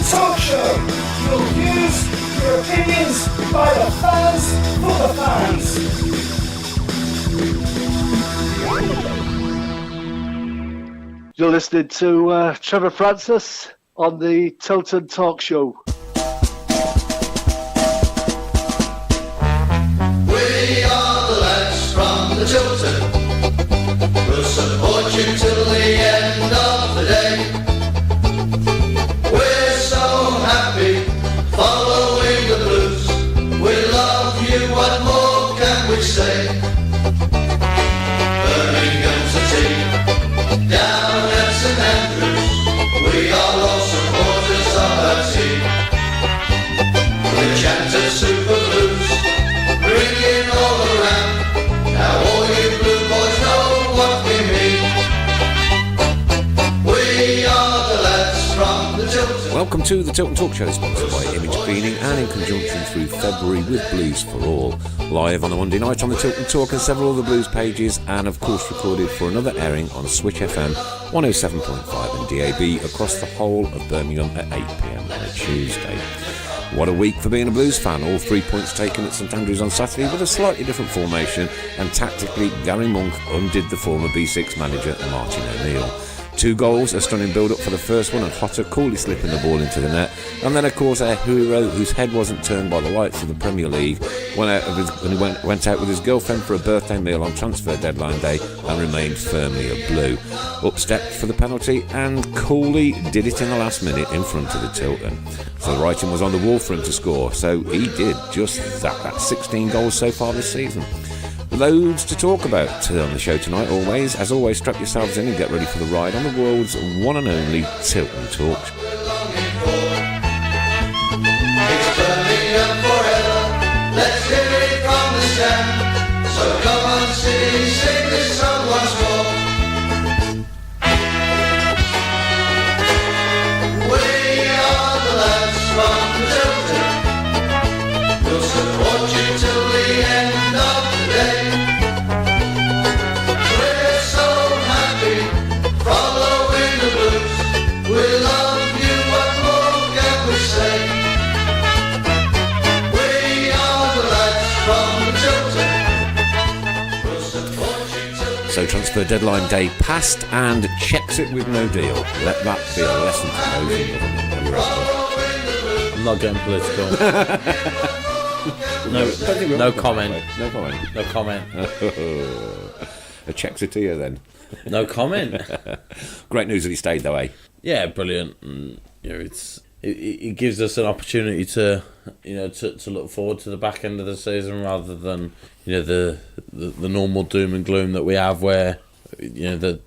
Talk Show. Your views, your opinions, by the fans, for the fans. You're listening to Trevor Francis on the Tilton Talk Show. We are the lads from the Tilton. We'll support you till the end of the day. We're so happy following the blues. We love you, what more can we say? Birmingham's a team down at St Andrews. We are all supporters of our team. The chant of Super Blues ringing all around. Now all you blue boys know what we mean. We are the lads from the Tilton. Welcome to the Tilton Talk Show, sponsored by Image Cleaning and in conjunction through February with Blues for All. Live on a Monday night on the Tilton Talk and several other blues pages, and of course recorded for another airing on Switch FM 107.5 and DAB across the whole of Birmingham at 8 p.m. on a Tuesday. What a week for being a blues fan. All 3 points taken at St Andrews on Saturday with a slightly different formation, and tactically Gary Monk undid the former B6 manager Martin O'Neill. 2 goals, a stunning build-up for the first one, and Hotter coolly slipping the ball into the net. And then, of course, our hero, whose head wasn't turned by the lights of the Premier League, went out with his girlfriend for a birthday meal on transfer deadline day and remained firmly a blue. Up stepped for the penalty and coolly did it in the last minute in front of the Tilton. So the writing was on the wall for him to score, so he did just that. That's 16 goals so far this season. Loads to talk about on the show tonight, always. As always, strap yourselves in and get ready for the ride on the world's one and only Tilton Talk. It's Birmingham forever. Let's hear it from the stand. So come on, City, sing this song once more. We are the lads from the Tilton. We'll support you till the end of the day. We're so happy following the blues. We love you, what more can we say? We are the lads from the Tilton. We'll support you till the So transfer deadline day passed and checks it with no deal. Let that be a lesson to those in government. I'm not getting political. No comment. No comment. No comment. A check's it to you then. No comment. Great news that he stayed though, eh? Yeah, brilliant. And, it gives us an opportunity to look forward to the back end of the season rather than the normal doom and gloom that we have where the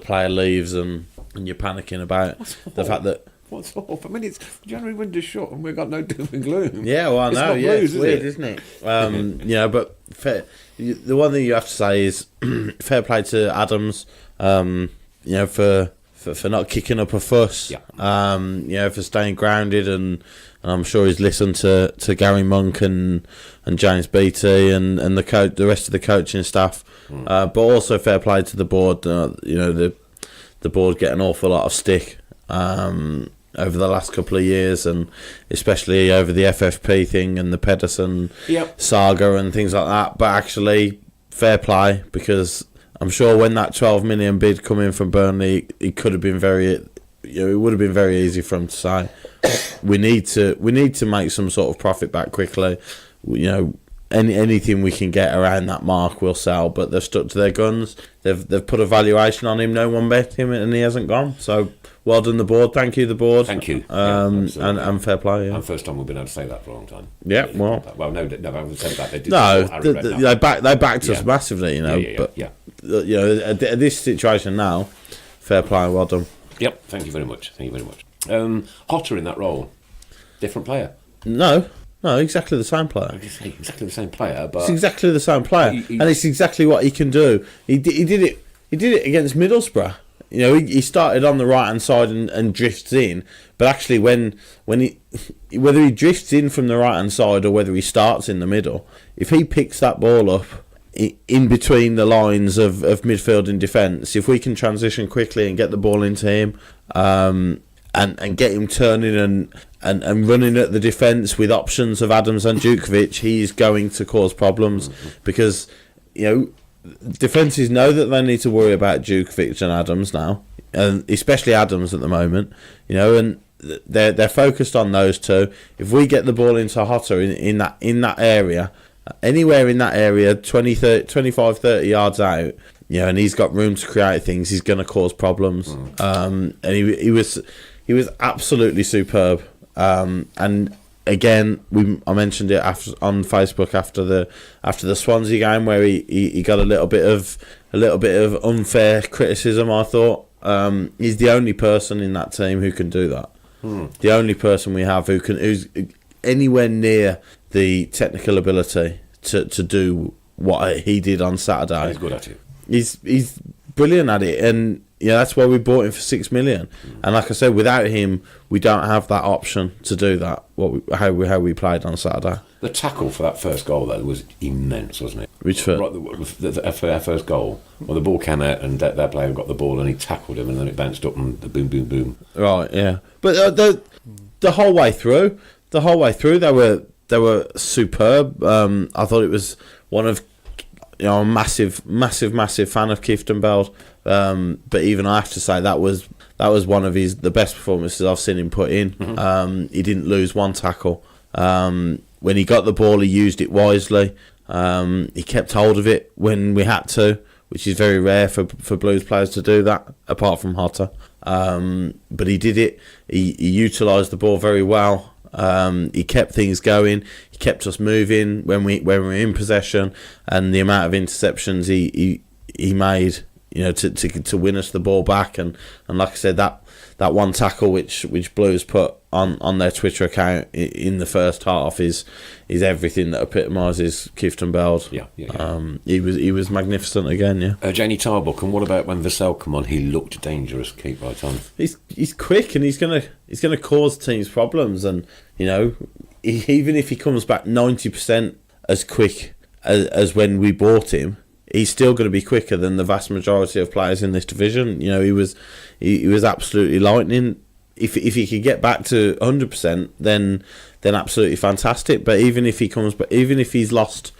player leaves and you're panicking about the fact that. What's off? I mean, it's January winter's shut and we've got no doom and gloom. Yeah, well, I It's know. not Yeah, blues, it's weird, is isn't it? But the one thing you have to say is fair play to Adams. For not kicking up a fuss. Yeah. For staying grounded, and I'm sure he's listened to Gary Monk and James Beattie and the rest of the coaching staff. But also fair play to the board. The board get an awful lot of stick. Over the last couple of years, and especially over the FFP thing and the Pedersen saga and things like that. But actually, fair play, because I'm sure when that 12 million bid come in from Burnley, it could have been it would have been very easy for him to say, we need to make some sort of profit back quickly. Anything we can get around that mark we'll sell, but they've stuck to their guns. They've put a valuation on him. No one bet him, and he hasn't gone. So well done, the board. Thank you, the board. Thank you. And fair play. Yeah. And first time we've been able to say that for a long time. Yeah. Well, I haven't said that. They did. They backed us massively. But at this situation now, fair play. Well done. Yep. Thank you very much. Hotter in that role, different player. No, exactly the same player. Exactly the same player, but it's exactly the same player, and it's exactly what he can do. He did it against Middlesbrough. He started on the right hand side and drifts in, but actually when he whether he drifts in from the right hand side or whether he starts in the middle, if he picks that ball up in between the lines of midfield and defence, if we can transition quickly and get the ball into him, and get him turning and running at the defence with options of Adams and Djukovic, he's going to cause problems because, you know, defences know that they need to worry about Djukovic and Adams now, and especially Adams at the moment, you know, and they're focused on those two. If we get the ball into Hotter in that area, anywhere in that area, 20, 30, 25, 30 yards out, you know, and he's got room to create things, he's going to cause problems. And he was absolutely superb. And again, I mentioned it on Facebook after the Swansea game where he got a little bit of unfair criticism. I thought he's the only person in that team who can do that. The only person we have who's anywhere near the technical ability to do what he did on Saturday. He's good at it. He's brilliant at it, and yeah, that's why we bought him for $6 million. And like I said, without him, we don't have that option to do that. How we played on Saturday. The tackle for that first goal though was immense, wasn't it? Which for our first goal, well, the ball came out and that player got the ball and he tackled him and then it bounced up and the boom, boom, boom. Right, yeah. But the whole way through, they were superb. I thought it was one of, you know, a massive fan of Kieftenbeld. But even I have to say that was one of the best performances I've seen him put in. He didn't lose one tackle. When he got the ball, he used it wisely. He kept hold of it when we had to, which is very rare for Blues players to do that, apart from Hotter. But he did it. He utilised the ball very well. He kept things going. He kept us moving when we were in possession, and the amount of interceptions he made, you know, to win us the ball back. And like I said, that one tackle which Blues put on their Twitter account in the first half is everything that epitomises Kieftenbeld. Yeah. He was magnificent again. Yeah. Janie Tarbuck, and what about when Vassell come on? He looked dangerous. Keep right on. He's quick and he's gonna cause teams problems. And you know, even if he comes back 90% as quick as when we bought him, he's still going to be quicker than the vast majority of players in this division. You know, he was absolutely lightning. If he could get back to 100%, then absolutely fantastic. But even if he's lost,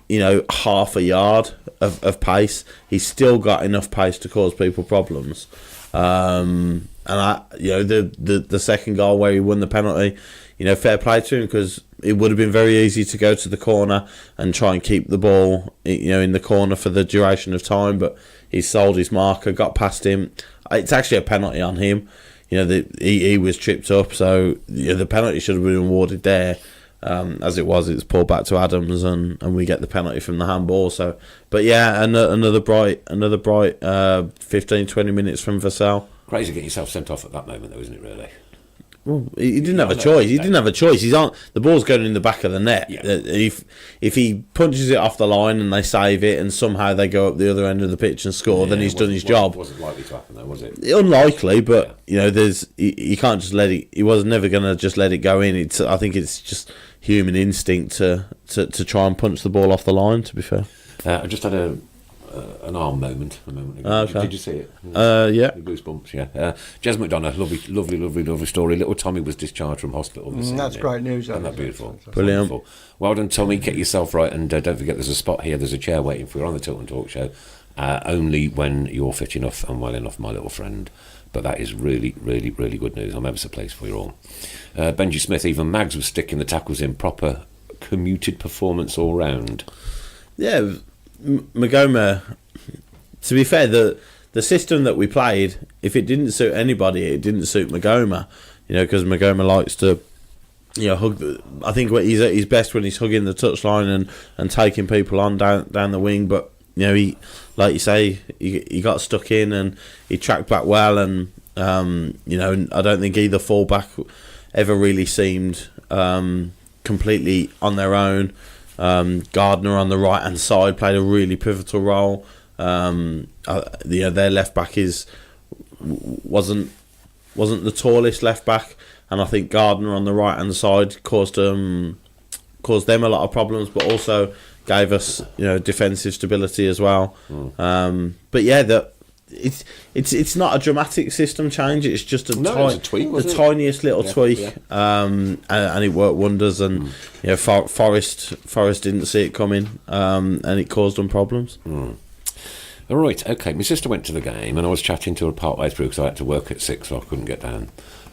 you know, half a yard of pace, he's still got enough pace to cause people problems. And the second goal where he won the penalty, you know, fair play to him, because it would have been very easy to go to the corner and try and keep the ball, you know, in the corner for the duration of time. But he sold his marker, got past him. It's actually a penalty on him. You know, he was tripped up, so you know, the penalty should have been awarded there. As it was pulled back to Adams, and we get the penalty from the handball. So, but yeah, another bright 15-20 minutes from Vassell. Crazy getting yourself sent off at that moment, though, isn't it? Really. Well, he didn't have a choice. He didn't have a choice. The ball's going in the back of the net. Yeah. If he punches it off the line and they save it, and somehow they go up the other end of the pitch and score, then he's done his job. It wasn't likely to happen, though, was it? Unlikely, but you know, you can't just let it. He was never going to just let it go in. I think it's just human instinct to try and punch the ball off the line. To be fair, I just had an arm moment a moment ago. Okay. Did you see it? Yeah. Goosebumps, yeah. Jez McDonough, lovely story. Little Tommy was discharged from hospital. That's great news. Isn't that beautiful? Brilliant. Wonderful. Well done, Tommy. Get yourself right, and don't forget there's a spot here. There's a chair waiting for you on the Tilton Talk Show. Only when you're fit enough and well enough, my little friend. But that is really, really, really good news. I'm ever so pleased for you all. Benji Smith, even Mags was sticking the tackles in. Proper commuted performance all round. Yeah, Magoma, to be fair, the system that we played, if it didn't suit anybody, it didn't suit Magoma. You know, because Magoma likes to, you know, hug. I think he's at his best when he's hugging the touchline and taking people on down the wing. But you know, he, like you say, he got stuck in and he tracked back well. And you know, I don't think either fullback ever really seemed completely on their own. Gardner on the right hand side played a really pivotal role. Their left back wasn't the tallest left back, and I think Gardner on the right hand side caused them a lot of problems, but also gave us, you know, defensive stability as well. But yeah, it's not a dramatic system change. It's just it was a tweak, wasn't it? tiniest little tweak, and it worked wonders. And Forest didn't see it coming, and it caused them problems. All right, okay. My sister went to the game, and I was chatting to her part way through because I had to work at 6, so I couldn't get down.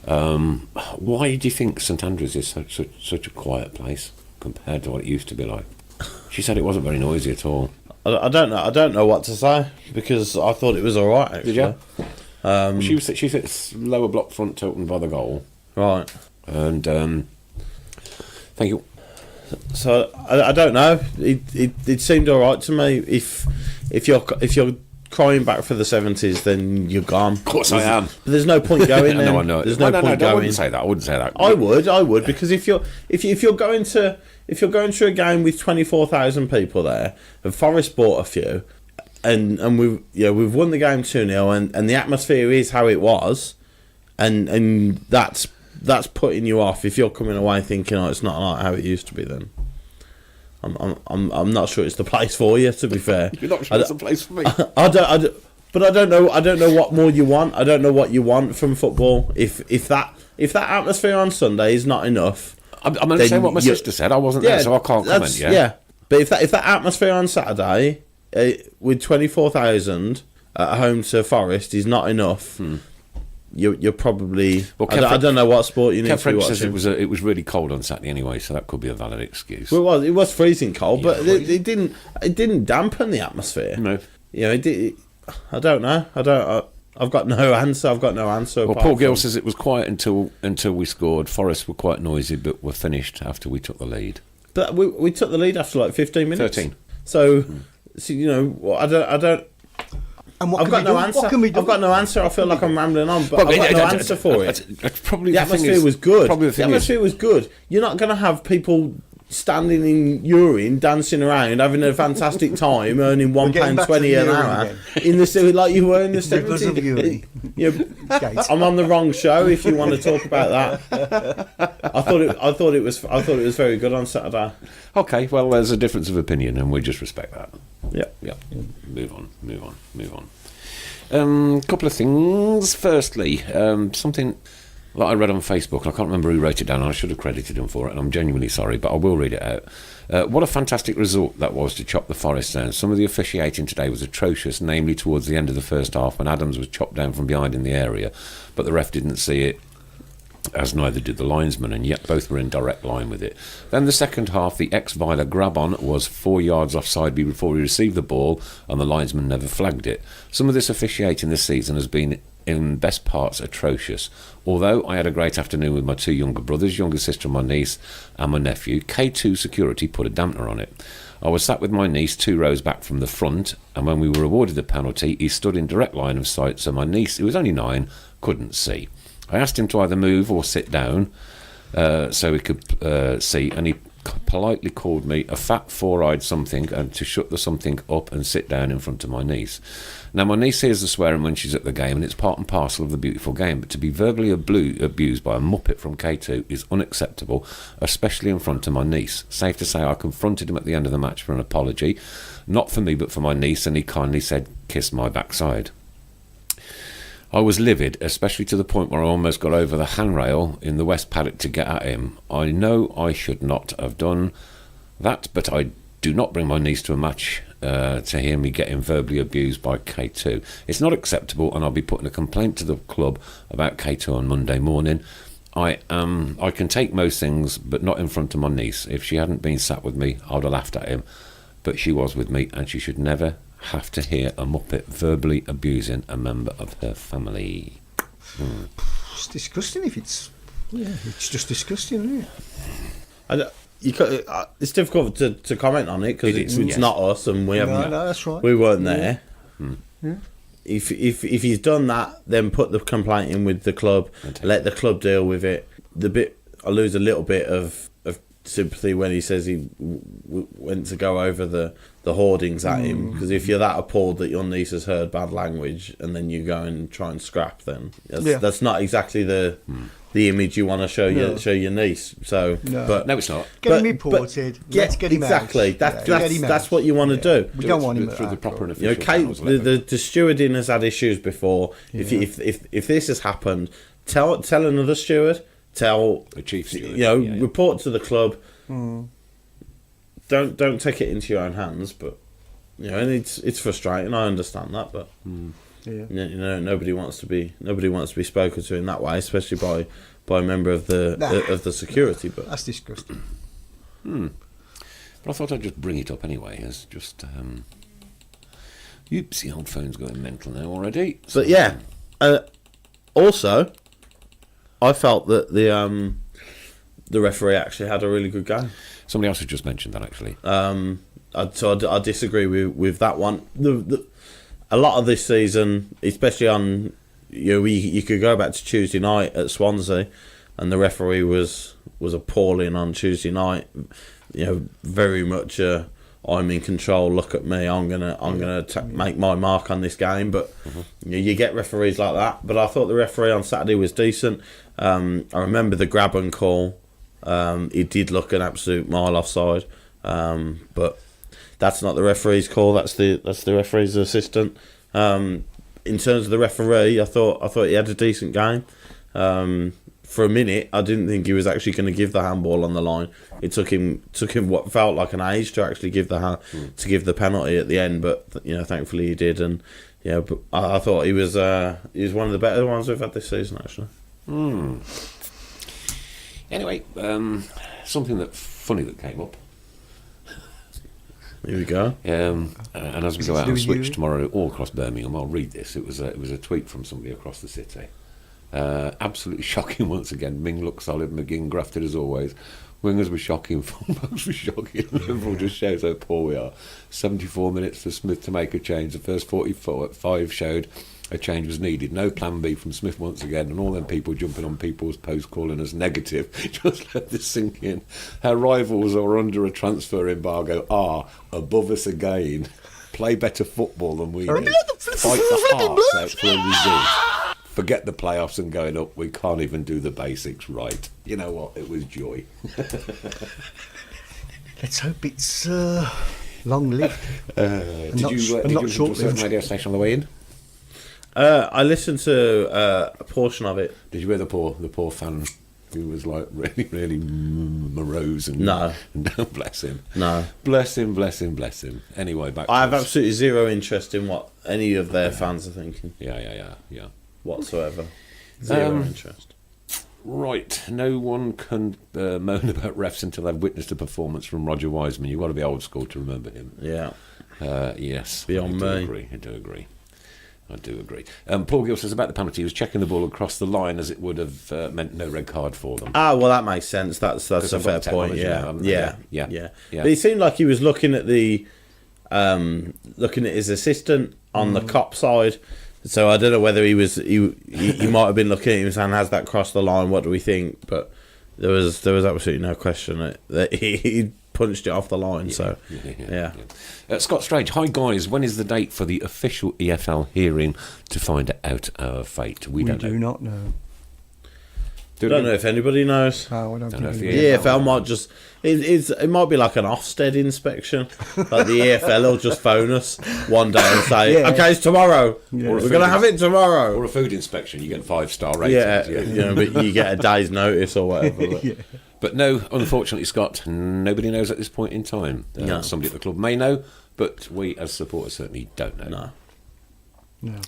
Why do you think St Andrews is such a quiet place compared to what it used to be like? She said it wasn't very noisy at all. I don't know. I don't know what to say because I thought it was all right. Actually. Did you? She said it's lower block front Tilton by the goal. Right. And thank you. So I don't know. It seemed all right to me. If you're crying back for the 70s, then you're gone. Of course I am. But there's no point going there. No, I know. There's no point going. I wouldn't say that. I would because if you're going through a game with 24,000 people there, and Forest bought a few, and we've won the game 2-0, and the atmosphere is how it was, and that's putting you off if you're coming away thinking, oh, it's not like how it used to be. Then I'm not sure it's the place for you. To be fair, you're not sure it's the place for me. I don't know what more you want. I don't know what you want from football. If that atmosphere on Sunday is not enough. I'm only saying what my sister said. I wasn't there, so I can't comment. Yeah, but if that atmosphere on Saturday with 24,000 at home to Forest is not enough, you're probably. Well, I don't know what sport you need to be watching. Says it was really cold on Saturday anyway, so that could be a valid excuse. Well, it was freezing cold, but it didn't dampen the atmosphere. No, I don't know. I've got no answer. Well, Paul Gill says it was quiet until we scored. Forest were quite noisy, but were finished after we took the lead. But we took the lead after like 15 minutes. 13. So I don't. I've got no answer. I've got no answer. I feel like I'm rambling on, but I've got no answer for it. The atmosphere was good. The atmosphere was good. You're not going to have people standing in urine, dancing around, having a fantastic time, earning £1.20 an hour in the city like you were in the 70s. I'm on the wrong show. If you want to talk about that, I thought it was very good on Saturday. Okay, well, there's a difference of opinion, and we just respect that. Yeah. Move on. Couple of things. Firstly, something that I read on Facebook, and I can't remember who wrote it down, and I should have credited him for it, and I'm genuinely sorry, but I will read it out. What a fantastic result that was to chop the Forest down. Some of the officiating today was atrocious, namely towards the end of the first half when Adams was chopped down from behind in the area, but the ref didn't see it, as neither did the linesman, and yet both were in direct line with it. Then the second half, the ex-Viler grab-on was 4 yards offside before he received the ball, and the linesman never flagged it. Some of this officiating this season has been, in best parts, atrocious. Although I had a great afternoon with my 2 younger brothers, younger sister and my niece, and my nephew, K2 security put a dampener on it. I was sat with my niece 2 rows back from the front, and when we were awarded the penalty, he stood in direct line of sight, so my niece, who was only 9, couldn't see. I asked him to either move or sit down so he could see, and he politely called me a fat four-eyed something and to shut the something up and sit down in front of my niece. Now, my niece hears the swearing when she's at the game, and it's part and parcel of the beautiful game, but to be verbally abused by a muppet from K2 is unacceptable, especially in front of my niece. Safe to say I confronted him at the end of the match for an apology, not for me but for my niece, and he kindly said, "Kiss my backside." I was livid, especially to the point where I almost got over the handrail in the west paddock to get at him. I know I should not have done that, but I do not bring my niece to a match to hear me getting verbally abused by K2. It's not acceptable, and I'll be putting a complaint to the club about K2 on Monday morning. I can take most things, but not in front of my niece. If she hadn't been sat with me, I would have laughed at him, but she was with me, and she should never have to hear a muppet verbally abusing a member of her family. It's disgusting. It's just disgusting, isn't it? It's difficult to comment on it because it's not us, and we haven't. No, that's right. We weren't there. Yeah. If he's done that, then put the complaint in with the club. Let the club deal with it. I lose a little bit of sympathy when he says he went to go over the hoardings at him, because if you're that appalled that your niece has heard bad language and then you go and try and scrap, then that's not exactly the image you want to show your niece. So, but No, it's not. Get him reported. Let's get him exactly. out. That's what you want to do. We don't want him through the proper and You know, official Kate, channels. the stewarding has had issues before. If this has happened, tell another steward. Tell The chief steward. Report to the club. Don't take it into your own hands. But and it's frustrating. I understand that, but nobody wants to be spoken to in that way, especially by a member of the security. But that's disgusting. But I thought I'd just bring it up anyway, as just oops, the old phone's going mental now already. But yeah, also, I felt that the referee actually had a really good game. Somebody else had just mentioned that actually. I disagree with that one. A lot of this season, especially on you could go back to Tuesday night at Swansea, and the referee was appalling on Tuesday night. Very much I'm in control. Look at me. I'm gonna make my mark on this game. But you get referees like that. But I thought the referee on Saturday was decent. I remember the grab and call. He did look an absolute mile offside. But that's not the referee's call. That's the referee's assistant. In terms of the referee, I thought he had a decent game. For a minute, I didn't think he was actually going to give the handball on the line. It took him what felt like an age to actually give the penalty at the end. But thankfully he did. And but I thought he was one of the better ones we've had this season actually. Anyway, something funny that came up. Here we go. And as we go out on Switch tomorrow all across Birmingham, I'll read this. It was a tweet from somebody across the city. Absolutely shocking once again. Ming looked solid, McGinn grafted as always. Wingers were shocking, fullbacks were shocking. Liverpool just shows how poor we are. 74 minutes for Smith to make a change. The first 45 showed a change was needed. No plan B from Smith once again, and all them people jumping on people's posts calling us negative. Just let this sink in. Our rivals are under a transfer embargo are above us again. Play better football than we do. Fight the hearts out for a result. Forget the playoffs and going up. We can't even do the basics right. You know what? It was joy. Let's hope it's long-lived. Did you listen to a certain radio station on the way in? I listened to a portion of it. Did you hear the poor fan who was like really, really morose and no, bless him. No, bless him. Anyway, back. I have absolutely zero interest in what any of their fans are thinking. Yeah. Whatsoever, zero interest. Right, no one can moan about refs until they've witnessed a performance from Roger Wiseman. You've got to be old school to remember him. Yeah. Yes. Beyond me. I do agree. Paul Gill says about the penalty, he was checking the ball across the line as it would have meant no red card for them. Ah, well, that makes sense. That's a fair point. Yeah. But he seemed like he was looking at his assistant on the cop side. So I don't know whether he might have been looking at him saying, "Has that crossed the line? What do we think?" But there was absolutely no question that he punched it off the line. Yeah. Scott Strange, hi guys. When is the date for the official EFL hearing to find out our fate? We do not know. I don't know if anybody knows. Oh, I don't know if the EFL might just it might be like an Ofsted inspection. Like the EFL will just phone us one day and say, "Okay, it's tomorrow. We're going to have it tomorrow." Or a food inspection, you get 5-star ratings. But you get a day's notice or whatever. But no, unfortunately, Scott, nobody knows at this point in time. Somebody at the club may know, but we as supporters certainly don't know. No.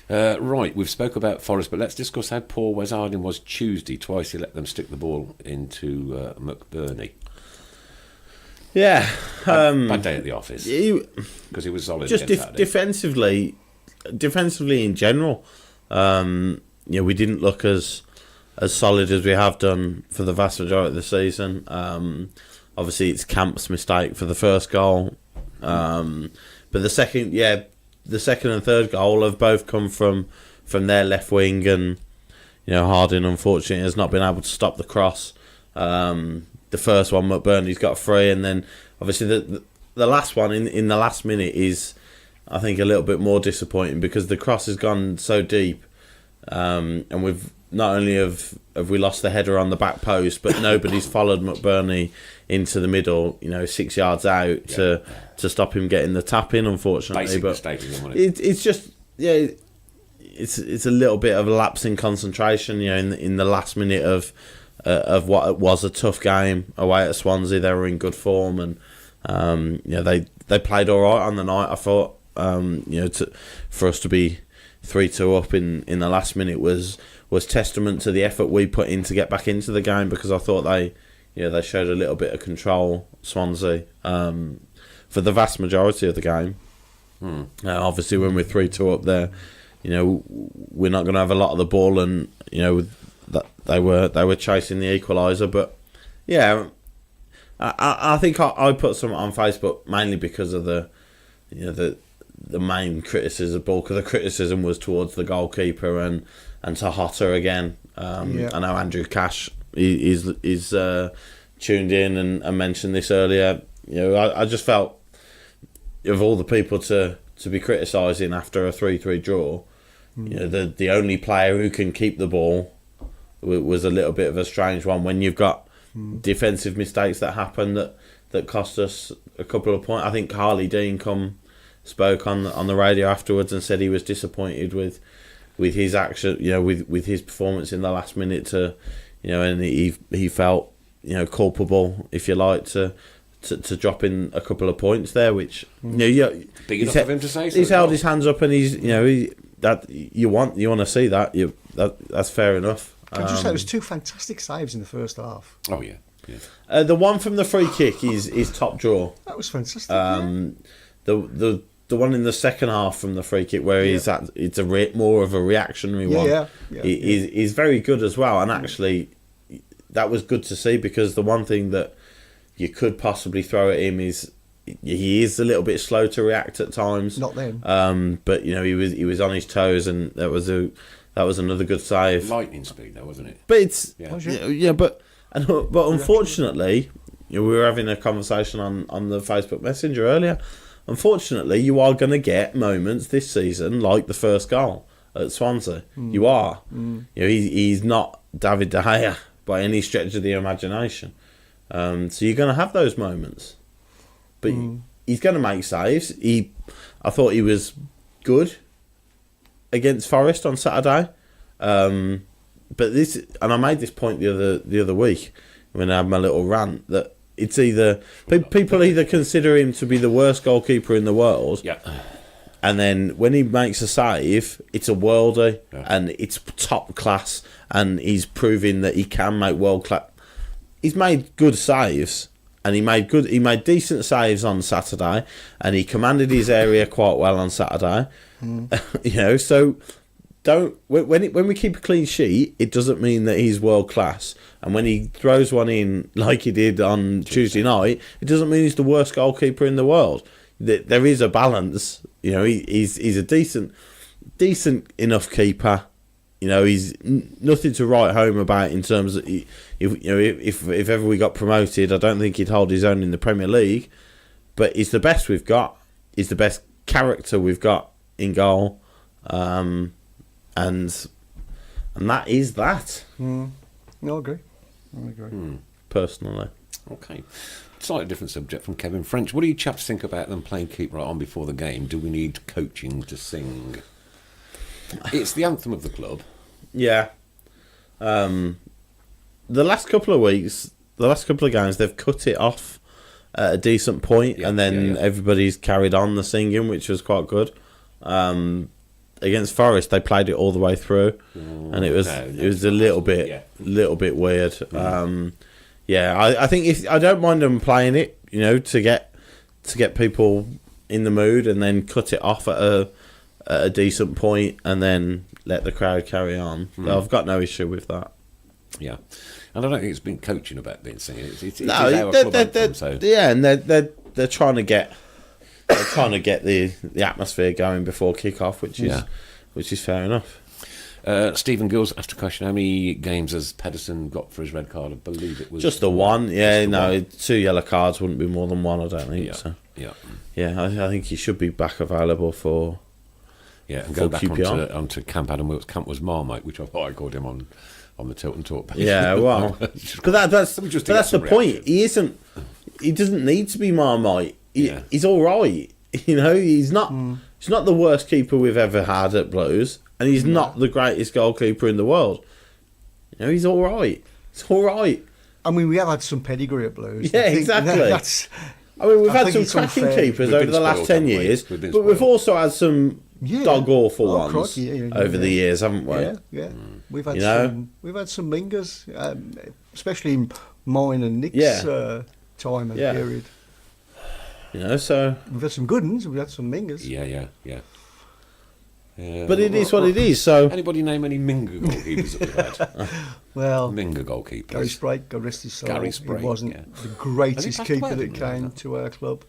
Right, we've spoke about Forest, but let's discuss how poor Wes Harding was Tuesday. Twice he let them stick the ball into McBurney. Yeah. Bad day at the office. Because he was solid. Just defensively in general, we didn't look as solid as we have done for the vast majority of the season. Obviously, it's Camp's mistake for the first goal. But the second and third goal have both come from their left wing, and Harding unfortunately has not been able to stop the cross. the first one, McBurney's got 3, and then obviously the last one in the last minute is, I think, a little bit more disappointing because the cross has gone so deep, and we've not only have we lost the header on the back post, but nobody's followed McBurney into the middle, 6 yards out to stop him getting the tap in. Unfortunately, Basic but mistake, isn't it? it's just it's a little bit of a lapse in concentration, in the last minute of what was a tough game away at Swansea. They were in good form, and they played all right on the night. I thought, for us to be 3-2 up in the last minute was testament to the effort we put in to get back into the game, because I thought they showed a little bit of control, Swansea, for the vast majority of the game. Obviously, when we're 3-2 up there, we're not going to have a lot of the ball, and that they were chasing the equaliser. But yeah, I think I put some on Facebook mainly because of the main criticism, bulk of the criticism was towards the goalkeeper and to Hotter again. I know Andrew Cash is tuned in and mentioned this earlier. I just felt, of all the people to be criticising after a 3-3 draw, the only player who can keep the ball was a little bit of a strange one when you've got defensive mistakes that happen that cost us a couple of points. I think Harley Dean spoke on the radio afterwards and said he was disappointed with his action, with his performance in the last minute and he felt culpable, if you like, to drop in a couple of points there, which big enough of him to say so. He's held his hands up, and he's that you want to see that. That's fair enough. Can I just say, it was 2 fantastic saves in the first half. Oh yeah. The one from the free kick is top draw. That was fantastic. The one in the second half from the free kick where it's more of a reactionary one. He's very good as well, and actually that was good to see, because the one thing that you could possibly throw at him is he is a little bit slow to react at times. Not then. But he was on his toes, and that was another good save. Lightning speed, though, wasn't it? But it's but Oh, unfortunately, we were having a conversation on the Facebook Messenger earlier. Unfortunately, you are going to get moments this season like the first goal at Swansea. You are. He's not David De Gea by any stretch of the imagination. So you're going to have those moments. But he's going to make saves. I thought he was good against Forest on Saturday. But I made this point the other week when I had my little rant, that it's either people either consider him to be the worst goalkeeper in the world, and then when he makes a save, it's a worldie and it's top class, and he's proving that he can make world class. He's made good saves, and he made decent saves on Saturday, and he commanded his area quite well on Saturday. So when we keep a clean sheet, it doesn't mean that he's world class. And when he throws one in like he did on Tuesday night, it doesn't mean he's the worst goalkeeper in the world. There is a balance. He's a decent enough keeper. He's nothing to write home about in terms of if ever we got promoted, I don't think he'd hold his own in the Premier League. But he's the best we've got. He's the best character we've got in goal. And that is that. No, I agree. Personally. Okay. Slightly different subject from Kevin French. What do you chaps think about them playing Keep Right On before the game? Do we need coaching to sing? It's the anthem of the club. Yeah. The last couple of weeks, the last couple of games, they've cut it off at a decent point, and then everybody's carried on the singing, which was quite good. Against Forest, they played it all the way through, and it was a little bit weird. I think if I don't mind them playing it, to get people in the mood, and then cut it off at a decent point, and then let the crowd carry on. I've got no issue with that. Yeah, and I don't think it's been coaching about being singing. It's no, our club anthem, so. Yeah, and they're trying to get the atmosphere going before kick-off, which is fair enough. Stephen Gills asked a question: how many games has Pedersen got for his red card? I believe it was Just the one. Yeah, the no, one. 2 yellow cards wouldn't be more than one. I don't think. Yeah, So yeah, yeah, I think he should be back available for. yeah. And For go back QPR. onto Camp Adam Wilkes. Camp was Marmite, which I thought I called him on the Tilton Talk page. Yeah, well, Just- but that's Let me just but get that's the some point. reaction. He isn't. He doesn't need to be Marmite. Yeah. He's all right. You know, he's not. He's not the worst keeper we've ever had at Blues, and he's not the greatest goalkeeper in the world. You know, he's all right. It's all right. I mean, we have had some pedigree at Blues. Yeah, I think exactly. That's, I mean, we've I had think some it's cracking unfair. keepers We've over been the last spoiled, 10 haven't we? years, We've been but we've spoiled. also had some dog awful Oh, ones crikey, yeah, over the years, haven't we? yeah. We've had You know? we've had some mingers, especially in mine and Nick's Yeah. time and Yeah. period. You know, so. We've had some good ones. We've had some mingers. Yeah. But it is what it is, so. Anybody name any Minga goalkeepers that we've had? Well, Minga goalkeepers. Gary Sprake, God rest his soul. Gary Sprake, he wasn't yeah. the greatest passed away, keeper that didn't he? came to our club.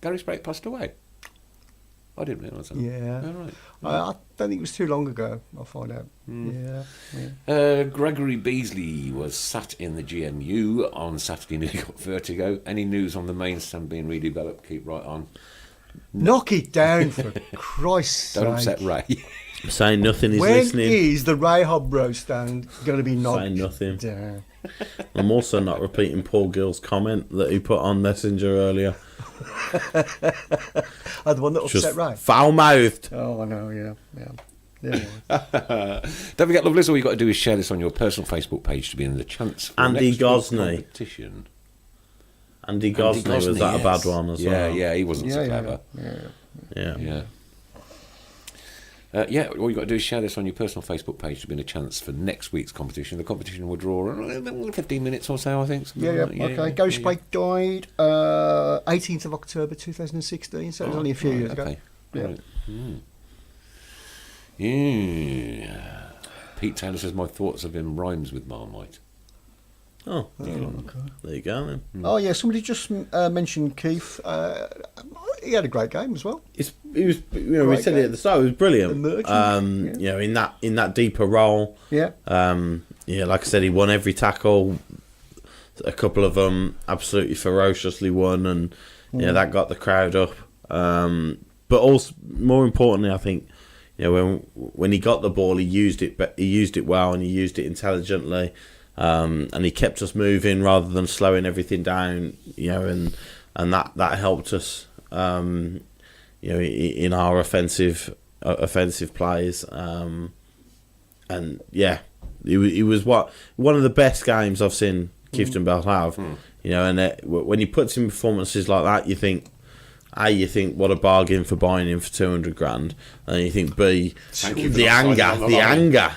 Gary Sprake passed away. I didn't realise that. Yeah. Oh, right. I don't think it was too long ago. I'll find out. Yeah. Gregory Beasley was sat in the GMU on Saturday and he got vertigo. Any news on the main stand being redeveloped? Keep right on. Knock it down for Christ's Don't sake. upset Ray. Saying nothing, he's When listening. is the Ray Hobro stand going to be knocked Saying nothing. down? I'm also not repeating Paul Gill's comment that he put on Messenger earlier. Oh, the one that Just upset Ray? foul mouthed. Oh, I know, yeah. Don't forget, lovelies, all you've got to do is share this on your personal Facebook page to be in the chance for Andy next week's Gosney. competition. Andy Gosney, was that a bad one as well? Yeah, he wasn't so Yeah, clever. Yeah. Yeah, all you've got to do is share this on your personal Facebook page to be in a chance for next week's competition. The competition will draw in 15 minutes or so, I think. something like that. Okay. Ghost Sprake died 18th of October 2016, so it was only a few years ago. Okay. Yeah. Right. Yeah. Pete Taylor says my thoughts of him rhymes with Marmite. Oh, there you go then. Oh, yeah, somebody just mentioned Keith. He had a great game as well. He was, you know, we Great said it game. at the start. It was brilliant. Emerging, You know, in that deeper role. Yeah. Yeah, like I said, he won every tackle. A couple of them absolutely ferociously won, and yeah, that got the crowd up. But also, more importantly, I think, you know, when he got the ball, he used it well, and he used it intelligently. And he kept us moving rather than slowing everything down, you know, and that helped us, you know, in our offensive plays. And yeah, it was one of the best games I've seen Clifton Bell have, you know. And when he puts in performances like that, you think, A, you think what a bargain for buying him for 200 grand, and then you think, B, the anger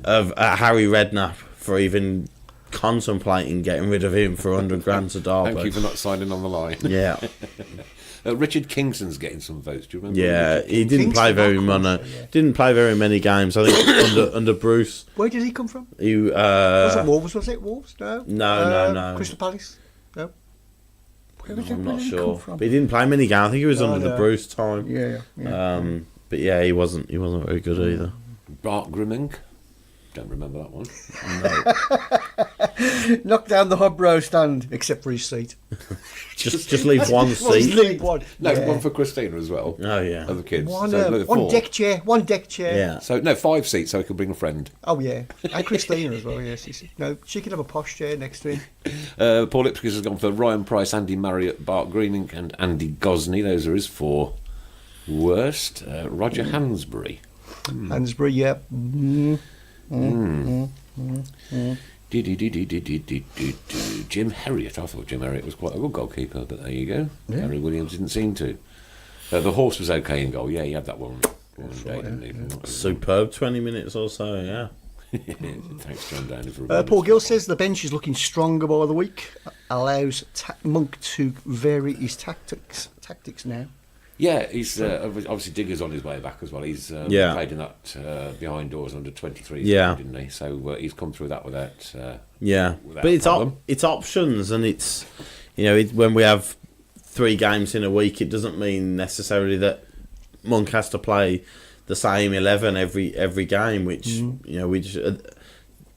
of Harry Redknapp for even contemplating getting rid of him for 100 grand to Derby. Thank you for not signing on the line. Yeah, Richard Kingston's getting some votes. Do you remember? yeah. Richard He didn't play very Didn't play very many games. I think under Bruce. Where did he come from? He Was it Wolves? Was it Wolves? No. No. Crystal Palace? No. Where did I'm not he sure. come from? But he didn't play many games. I think he was No, under the no. Bruce time. Yeah. But yeah, he wasn't very good either. Bart Grimming. Don't remember that one. Knock down the Hobro stand, except for his seat. Just leave one Just seat. leave one. No, Yeah. one for Christina as well. Oh yeah. Other kids. One, So, no, one four. deck chair. One deck chair. Yeah. So no, 5 seats, so he could bring a friend. Oh yeah, and Christina as well. Yes, no, she could have a posh chair next to him. Paul Ipkiss has gone for Ryan Price, Andy Marriott, Bart Greening, and Andy Gosney. Those are his 4 worst. Roger Hansbury. Hansbury, yeah. Jim Herriot. I thought Jim Herriot was quite a good goalkeeper, but there you go. Gary Williams didn't seem to. The horse was okay in goal. Yeah, he had that one day, didn't he? Superb 20 minutes or so. Yeah. Thanks, John Downey, for Paul Gill says the bench is looking stronger by the week. Allows Monk to vary his tactics now. Yeah, he's obviously Digger's on his way back as well. He's played in that behind doors under 23, didn't he? So he's come through that without. But it's options, and it's, you know, when we have 3 games in a week, it doesn't mean necessarily that Monk has to play the same 11 every game, which you know we just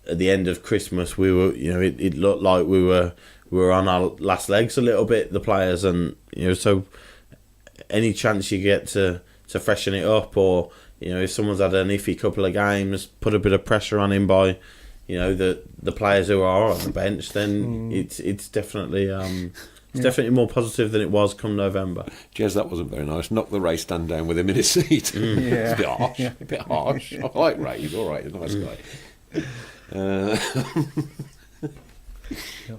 at the end of Christmas we were, you know, it looked like we were on our last legs a little bit, the players, and you know, so any chance you get to freshen it up, or you know, if someone's had an iffy couple of games, put a bit of pressure on him by, you know, the players who are on the bench, then it's definitely definitely more positive than it was come November. Jez, that wasn't very nice. Knock the Ray stand down with him in his seat. It's a bit harsh. A bit harsh. I like Ray. He's all right. He's a nice guy.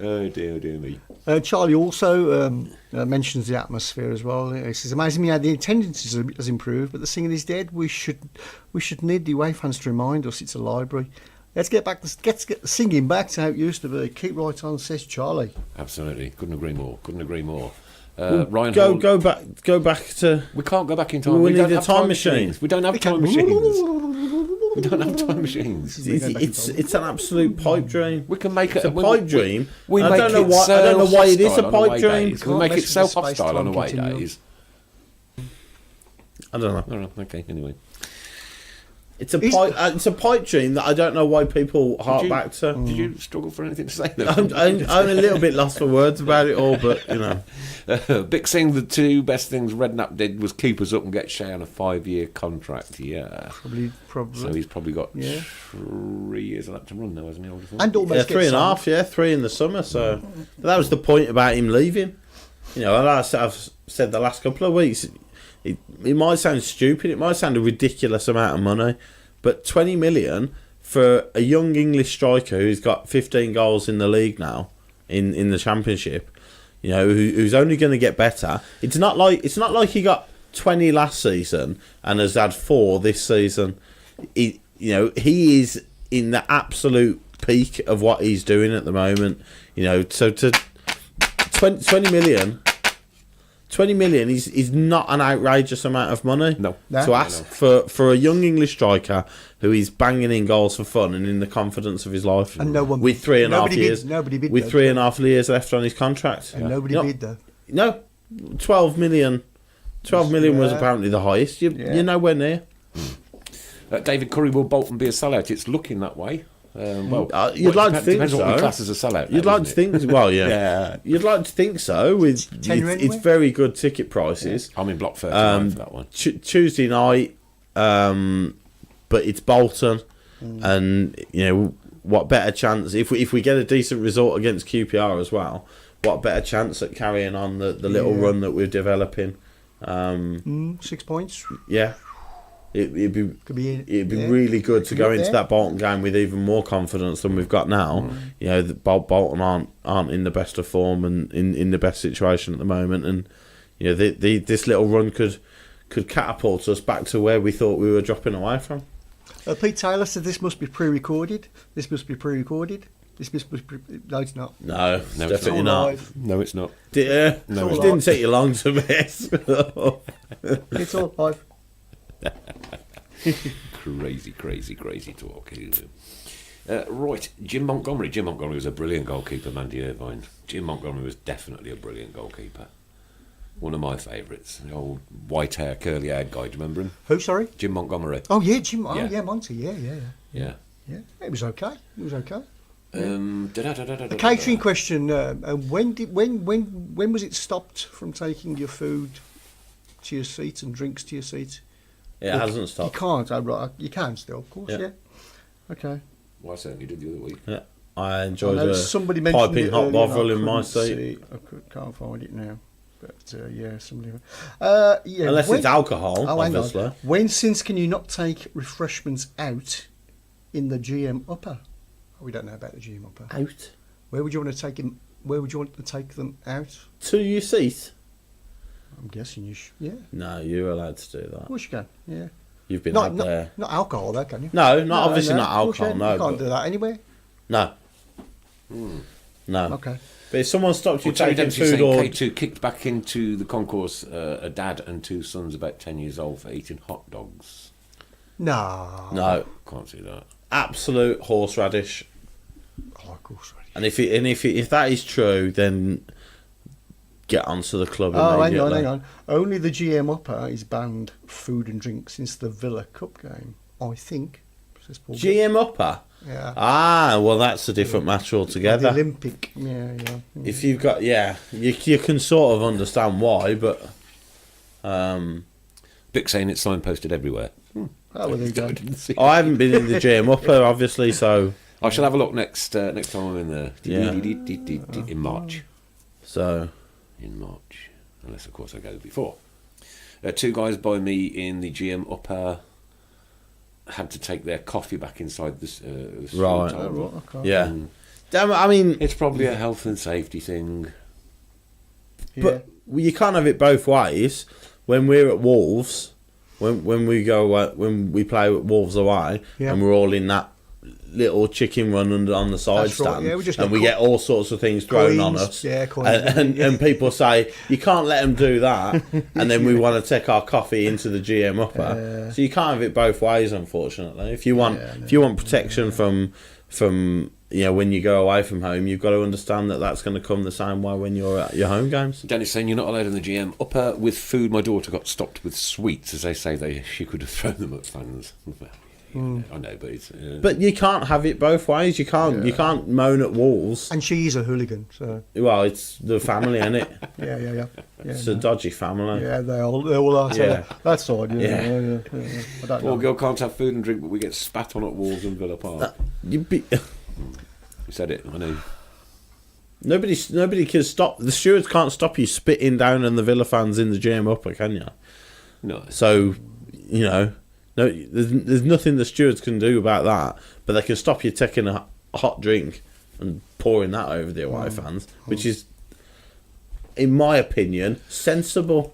Oh dear me. Charlie also mentions the atmosphere as well. He says, amazing me how the attendance has improved, but the singing is dead. We should need the away fans to remind us it's a library. Let's get the singing back to how it used to be. Keep right on, says Charlie. Absolutely. Couldn't agree more. Ryan, go back to. We can't go back in time. We need a time machine. We don't have time machines. We don't have time machines. It's an absolute pipe dream. We can make it a pipe dream. I don't know why it is a pipe dream. Can we make it self-hostile on away days? I don't know. Okay, anyway. It's a pipe dream that I don't know why people hark back to. Did you struggle for anything to say there? I'm a little bit lost for words about it all, but you know. Big saying the two best things Redknapp did was keep us up and get Shea on a 5-year contract. Yeah, probably. So he's probably got 3 years left to run now, hasn't he? And almost 3.5. Yeah, 3 in the summer. So but that was the point about him leaving. You know, as I've said the last couple of weeks. It might sound stupid, it might sound a ridiculous amount of money, but 20 million for a young English striker who's got 15 goals in the league now, in the Championship, you know, who's only going to get better. It's not like he got 20 last season and has had 4 this season. He is in the absolute peak of what he's doing at the moment. You know, so to 20 million. 20 million is not an outrageous amount of money to ask for a young English striker who is banging in goals for fun and in the confidence of his life. And with 3.5 years, nobody bid with 3.5 years left on his contract. And nobody bid though. No, 12 million. 12 million was apparently the highest. You're nowhere near. David Curry, will Bolton be a sellout? It's looking that way. You'd like to think depends so. What we class as a sellout. You'd like to think, well, yeah. You'd like to think so. It's very good ticket prices. I'm in block 39 for that one. Tuesday night, but it's Bolton, and you know what better chance if we get a decent result against QPR as well? What better chance at carrying on the little run that we're developing? 6 points. Yeah. It'd be really good to go into that Bolton game with even more confidence than we've got now. You know, Bolton aren't in the best of form and in the best situation at the moment, and you know this little run could catapult us back to where we thought we were dropping away from. Pete Taylor said this must be pre-recorded. No, it's not. No, definitely not. No, it's not. It didn't take you long to miss. It's all live. Crazy talk. Right, Jim Montgomery. Jim Montgomery was a brilliant goalkeeper, Mandy Irvine. Jim Montgomery was definitely a brilliant goalkeeper. One of my favourites. The old white hair, curly haired guy. Do you remember him? Who, sorry? Jim Montgomery. Oh, yeah, Jim. Oh, yeah, Monty. Yeah. Yeah. It was okay. A catering question. When was it stopped from taking your food to your seat and drinks to your seat? It hasn't stopped. You can't. Right. You can still, of course. Yeah. Okay. Well, I certainly did the other week. Yeah. I enjoyed somebody piping hot bovril in my seat. Can't find it now. But somebody. Unless it's alcohol, obviously. Hang on. When since can you not take refreshments out in the GM upper? Oh, we don't know about the GM upper. Out. Where would you want to take them? Where would you want to take them out? To your seat. I'm guessing you should. Yeah. No, you're allowed to do that. Of course you can. Yeah. You've been out there. Not alcohol, though, can you? No, obviously not alcohol. No, you can't do that anywhere. No. No. Okay. But if someone stopped you taking food or K2 kicked back into the concourse a dad and 2 sons about 10 years old for eating hot dogs. No. Can't see that. Absolute horseradish. I like horseradish. And if that is true, then get onto the club Oh, immediately. hang on. Only the GM upper is banned food and drink since the Villa Cup game, I think. Says Paul. GM upper. Yeah. Ah, well, that's a different match The altogether. Olympic. Yeah. If you've got, you can sort of understand why, but Vic saying it's signposted everywhere. Oh, well, there you go. I haven't been in the GM upper, obviously, so I shall have a look next time I'm in there. Yeah. In March. so In March. Unless, of course, I go before. Two guys by me in the GM upper had to take their coffee back inside the suite. Right. Oh, right, okay. yeah. Damn, I mean, It's probably a health and safety thing. but you can't have it both ways. When we're at Wolves, when we go when we play with Wolves away, Yeah. and we're all in that little chicken run on the side That's right, stand, yeah, we just and get we get all sorts of things thrown on Coins, us, yeah, coins, and people say you can't let them do that, and then we want to take our coffee into the GM upper. So you can't have it both ways, unfortunately. If you want protection from when you go away from home, you've got to understand that that's going to come the same way when you're at your home games. Danny's saying you're not allowed in the GM upper with food. My daughter got stopped with sweets, as they say she could have thrown them at fans. Well, I know, but it's... But you can't have it both ways. You can't moan at Wolves. And she's a hooligan, so Well, it's the family, isn't it? yeah. It's a dodgy family. Yeah, they all are. So Yeah. that's odd. Yeah. Yeah. I don't Poor know. girl can't have food and drink, but we get spat on at Wolves and Villa Park. You said it, I know. nobody can stop. The stewards can't stop you spitting down on the Villa fans in the GM upper, can you? No. So, no, there's nothing the stewards can do about that. But they can stop you taking a hot drink and pouring that over the away fans, which is, in my opinion, sensible.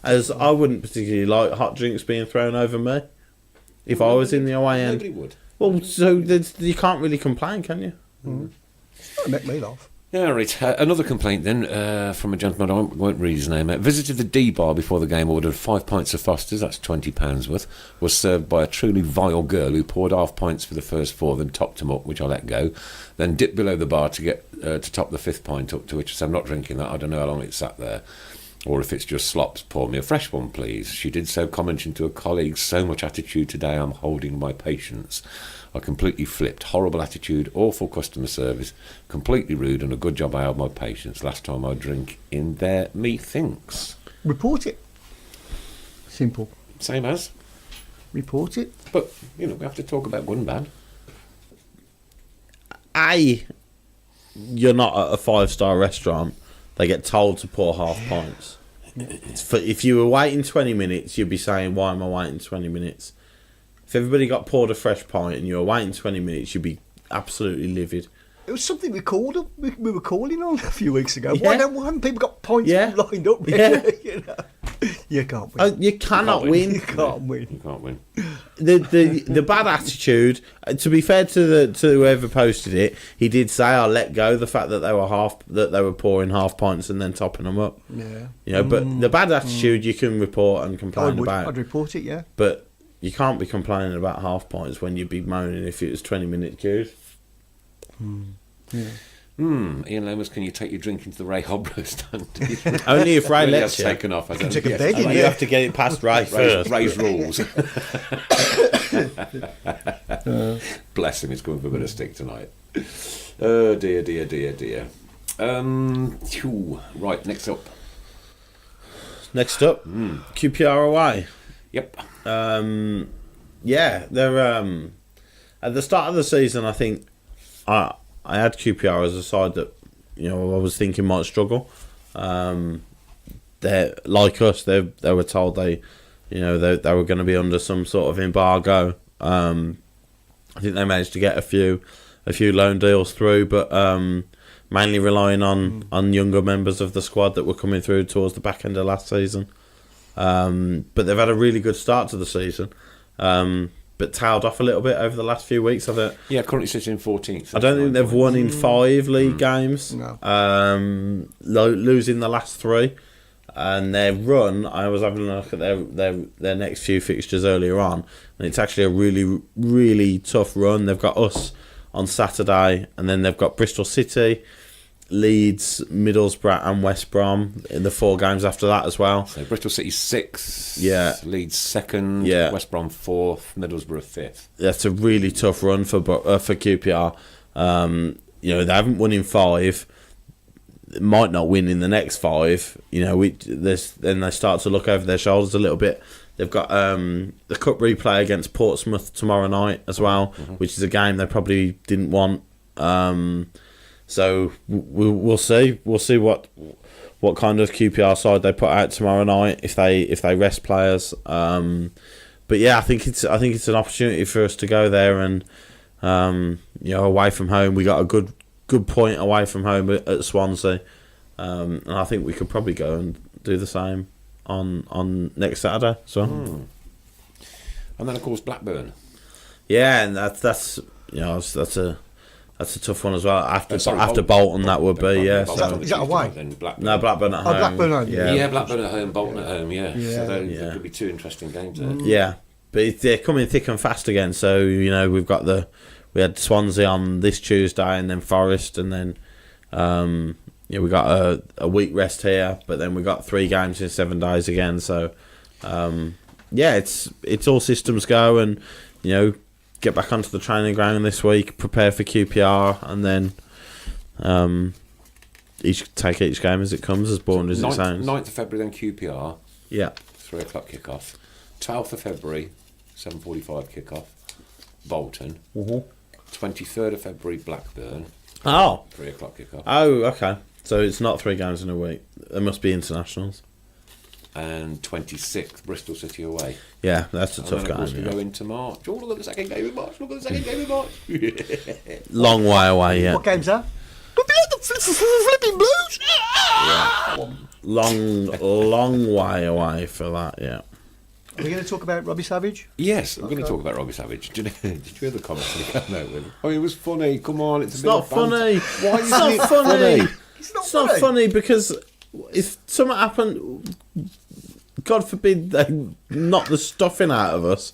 As I wouldn't particularly like hot drinks being thrown over me if I was in the away end. Nobody would. Well, so you can't really complain, can you? That make me laugh. Yeah, right. Another complaint then from a gentleman, I won't read his name out. Visited the D bar before the game, ordered 5 pints of Foster's, that's £20 worth, was served by a truly vile girl who poured half pints for the first 4, then topped them up, which I let go, then dipped below the bar to get to top the 5th pint up, to which I said, I'm not drinking that, I don't know how long it sat there. Or if it's just slops, pour me a fresh one, please. She did so, commenting to a colleague, so much attitude today, I'm holding my patience. I completely flipped. Horrible attitude, awful customer service, completely rude, and a good job I held my patience. Last time I drink in there, methinks. Report it. Simple. Same as. Report it. But, we have to talk about good and bad. You're not at a 5-star restaurant. They get told to pour half pints. If you were waiting 20 minutes, you'd be saying, why am I waiting 20 minutes? If everybody got poured a fresh pint and you were waiting 20 minutes, you'd be absolutely livid. It was something we called. We were calling on a few weeks ago. Yeah. Why haven't people got points Yeah. lined up? Yeah. You can't win. You cannot win. You can't win. You can't win. The bad attitude. To be fair to whoever posted it, he did say, "I'll let go." The fact that they were pouring half pints and then topping them up. Yeah. But the bad attitude you can report and complain about. I'd report it. Yeah. But you can't be complaining about half pints when you'd be moaning if it was 20-minute queues. Yeah. Ian Lomas, can you take your drink into the Ray Hobro stand? Only if Ray Really lets has you. taken off. Take a beg in You there. have to get it past Ray first. Ray's rules. Bless him, he's coming for a bit of stick tonight. Oh dear. Right, next up. Next up, QPR away. Yep. Yeah, they're at the start of the season. I think I had QPR as a side that I was thinking might struggle. They're like us. They were told they were going to be under some sort of embargo. I think they managed to get a few loan deals through, but mainly relying on younger members of the squad that were coming through towards the back end of last season. But they've had a really good start to the season. But tailed off a little bit over the last few weeks. Yeah, currently sitting 14th. I don't think they've won in 5 league games. No. Losing the last 3. And their run, I was having a look at their next few fixtures earlier on, and it's actually a really, really tough run. They've got us on Saturday, and then they've got Bristol City, Leeds, Middlesbrough and West Brom in the 4 games after that as well. So Bristol City 6th, Yeah. Leeds 2nd, Yeah. West Brom 4th, Middlesbrough 5th. That's a really tough run for QPR. They haven't won in 5. Might not win in the next 5. Then they start to look over their shoulders a little bit. They've got the cup replay against Portsmouth tomorrow night as well, which is a game they probably didn't want. So we'll see. We'll see what kind of QPR side they put out tomorrow night if they rest players. But yeah, I think it's an opportunity for us to go there and away from home. We got a good point away from home at Swansea, and I think we could probably go and do the same on next Saturday. So, and then of course Blackburn. Yeah, and that's a tough one as well. After Bolton. Bolton, that would be Bolton. Is that away? Then Blackburn. No, Blackburn at home. Blackburn at home. Yeah, Blackburn at home, Bolton at home. Yeah, Yeah. so there could be 2 interesting games there. Yeah, but they're coming thick and fast again. So we had Swansea on this Tuesday, and then Forest, and then we got a week rest here, but then we got 3 games in 7 days again. So it's all systems go, and get back onto the training ground this week, prepare for QPR, and then take each game as it comes, as boring as it sounds. 9th of February, then QPR. Yeah. 3 o'clock kickoff. 12th of February, 7:45 kickoff. Bolton. 23rd of February, Blackburn. Oh. 3 o'clock kickoff. Oh, okay. So it's not 3 games in a week. There must be internationals. And 26th, Bristol City away. Yeah, that's a And tough then, game. of course, we Yeah. go into March. Oh, look at the second game in March. Look at the second game in March. Long way away, yeah. What game's that? Flipping Blues. Long way away for that, yeah. Are we going to talk about Robbie Savage? Yes, I'm going to talk about Robbie Savage. Did you hear the comments he came out with? Oh, it was funny. Come on, it's Not funny. Why It's not funny. It's not funny because if something happened, God forbid they knock the stuffing out of us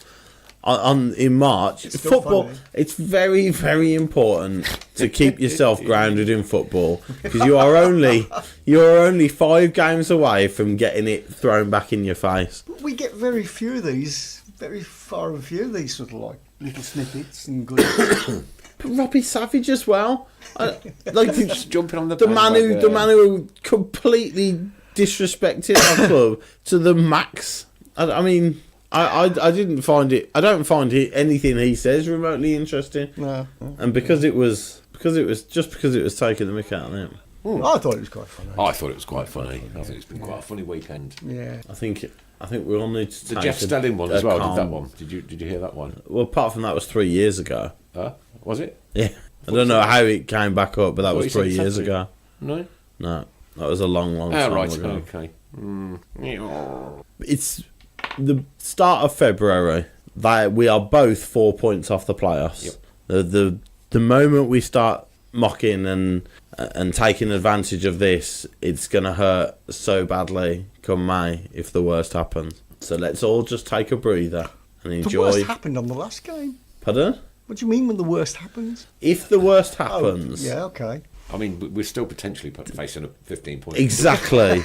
in March. It's still Football, funny. it's very, very important to keep yourself grounded in football because you are only 5 games away from getting it thrown back in your face. But we get very few of these, very far and few of these sort of like little snippets and good. But Robbie Savage as well, like Just jumping on the the man bandwagon. who completely disrespected our club to the max. I mean, I didn't find it. I don't find anything he says remotely interesting. No. And because it was taking the mick out of him. I thought it was quite funny. I thought it was quite funny. I think it's been quite a funny weekend. Yeah. I think we all need to The take Jeff Stelling one as a well. calm- Did that one? Did you hear that one? Well, apart from that was 3 years ago. Was it? Yeah, I don't know how it came back up, but that What was you said 3 years Saturday? ago. No. No, that was a long Oh, time right. ago. Okay. It's the start of February. That we are both 4 points off the playoffs. Yep. The moment we start mocking and taking advantage of this, it's gonna hurt so badly come May if the worst happens. So let's all just take a breather and The enjoy. worst happened on the last game. Pardon? What do you mean when the worst happens? If the worst happens, Oh, yeah, okay. I mean, we're still potentially facing a 15 point. exactly.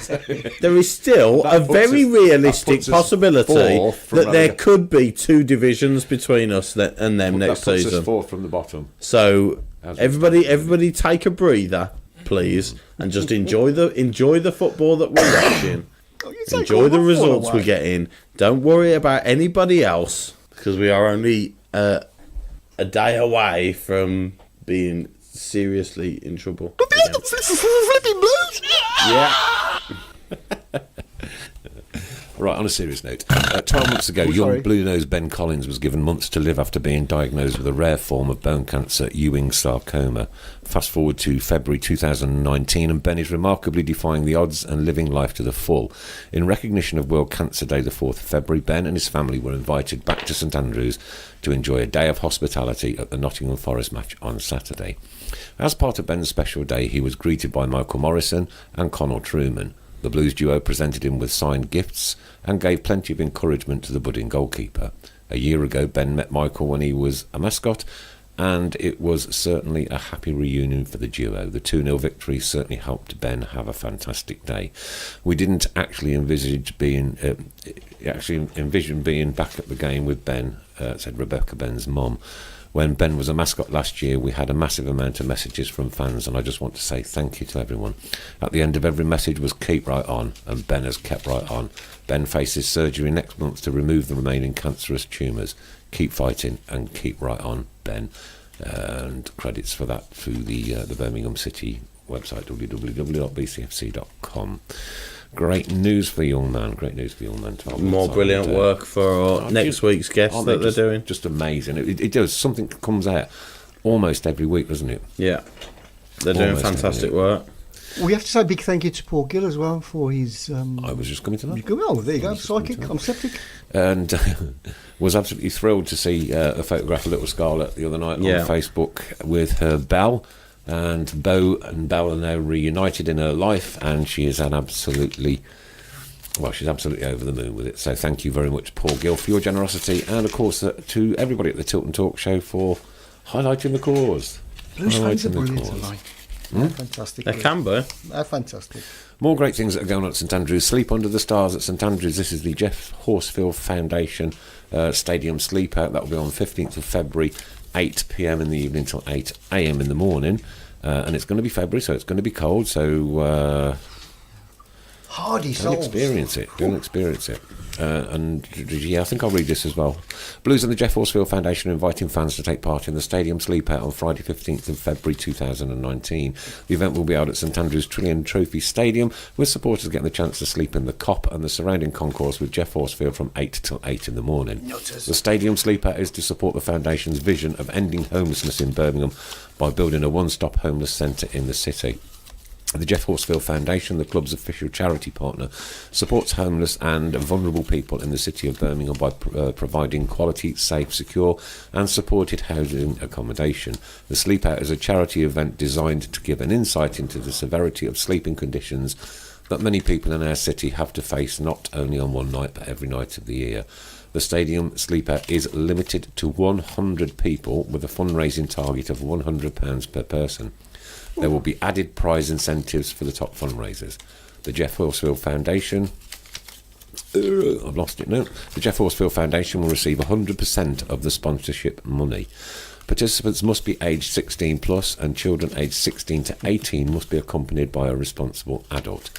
There is still That a puts very us- realistic that puts us possibility 4th from that there relegation. could be 2 divisions between us and them That next puts season. us 4th from the bottom. So How's it everybody take a breather, please, and just enjoy the football that we're watching. Oh, you take Enjoy all the my results fun we're away. getting. Don't worry about anybody else because we are only a day away from being seriously in trouble. Flipping Blues. Yeah. Right, on a serious note, 12 months ago, young sorry. blue-nosed Ben Collins was given months to live after being diagnosed with a rare form of bone cancer, Ewing sarcoma. Fast forward to February 2019, and Ben is remarkably defying the odds and living life to the full. In recognition of World Cancer Day, the 4th of February, Ben and his family were invited back to St Andrews to enjoy a day of hospitality at the Nottingham Forest match on Saturday. As part of Ben's special day, he was greeted by Michael Morrison and Connell Trueman. The Blues duo presented him with signed gifts and gave plenty of encouragement to the budding goalkeeper. A year ago, Ben met Michael when he was a mascot and it was certainly a happy reunion for the duo. The 2-0 victory certainly helped Ben have a fantastic day. We didn't actually envision being back at the game with Ben, said Rebecca, Ben's mum. When Ben was a mascot last year, we had a massive amount of messages from fans, and I just want to say thank you to everyone. At the end of every message was keep right on, and Ben has kept right on. Ben faces surgery next month to remove the remaining cancerous tumours. Keep fighting and keep right on, Ben. And credits for that through the Birmingham City website, www.bcfc.com. Great news for the young man. Great news for the young man. More brilliant work for next week's guests that they're doing. Just amazing. It does. Something comes out almost every week, doesn't it? Yeah. They're doing fantastic work. We have to say a big thank you to Paul Gill as well for his... I was just coming to that. Oh, there you go. Psychic. I'm septic. And was absolutely thrilled to see a photograph of little Scarlett the other night on Facebook with her Belle. And Beau and Belle are now reunited in her life, and she is she's absolutely over the moon with it. So thank you very much, Paul Gill, for your generosity, and of course to everybody at the Tilton Talk Show for highlighting the cause. Blues fans are brilliant tonight. Fantastic. They can be. They're fantastic. More great things that are going on at St Andrews. Sleep Under the Stars at St Andrews. This is the Jeff Horsfield Foundation Stadium Sleep Out. That will be on 15th of February, 8 p.m. in the evening till 8 a.m. in the morning. And it's going to be February, so it's going to be cold. So Hardy don't experience it. Don't experience it. And I think I'll read this as well. Blues and the Jeff Horsfield Foundation are inviting fans to take part in the Stadium Sleep Out on Friday 15th of February 2019. The event will be held at St Andrews Trillion Trophy Stadium, with supporters getting the chance to sleep in the Cop and the surrounding concourse with Jeff Horsfield from 8 till 8 in the morning. The Stadium Sleep Out is to support the Foundation's vision of ending homelessness in Birmingham by building a one-stop homeless centre in the city. The Jeff Horsfield Foundation, the club's official charity partner, supports homeless and vulnerable people in the city of Birmingham by providing quality, safe, secure and supported housing accommodation. The Sleep Out is a charity event designed to give an insight into the severity of sleeping conditions that many people in our city have to face not only on one night but every night of the year. The Stadium Sleep Out is limited to 100 people with a fundraising target of £100 per person. There will be added prize incentives for the top fundraisers. The Jeff Horsfield Foundation... I've lost it now. The Jeff Horsfield Foundation will receive 100% of the sponsorship money. Participants must be aged 16 plus, and children aged 16 to 18 must be accompanied by a responsible adult.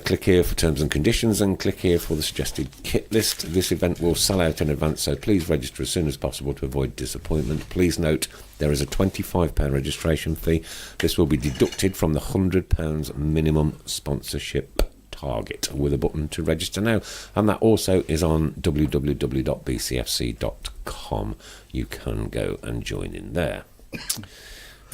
Click here for terms and conditions, and click here for the suggested kit list. This event will sell out in advance, so please register as soon as possible to avoid disappointment. Please note there is a £25 registration fee. This will be deducted from the £100 minimum sponsorship target with a button to register now, and that also is on www.bcfc.com. You can go and join in there.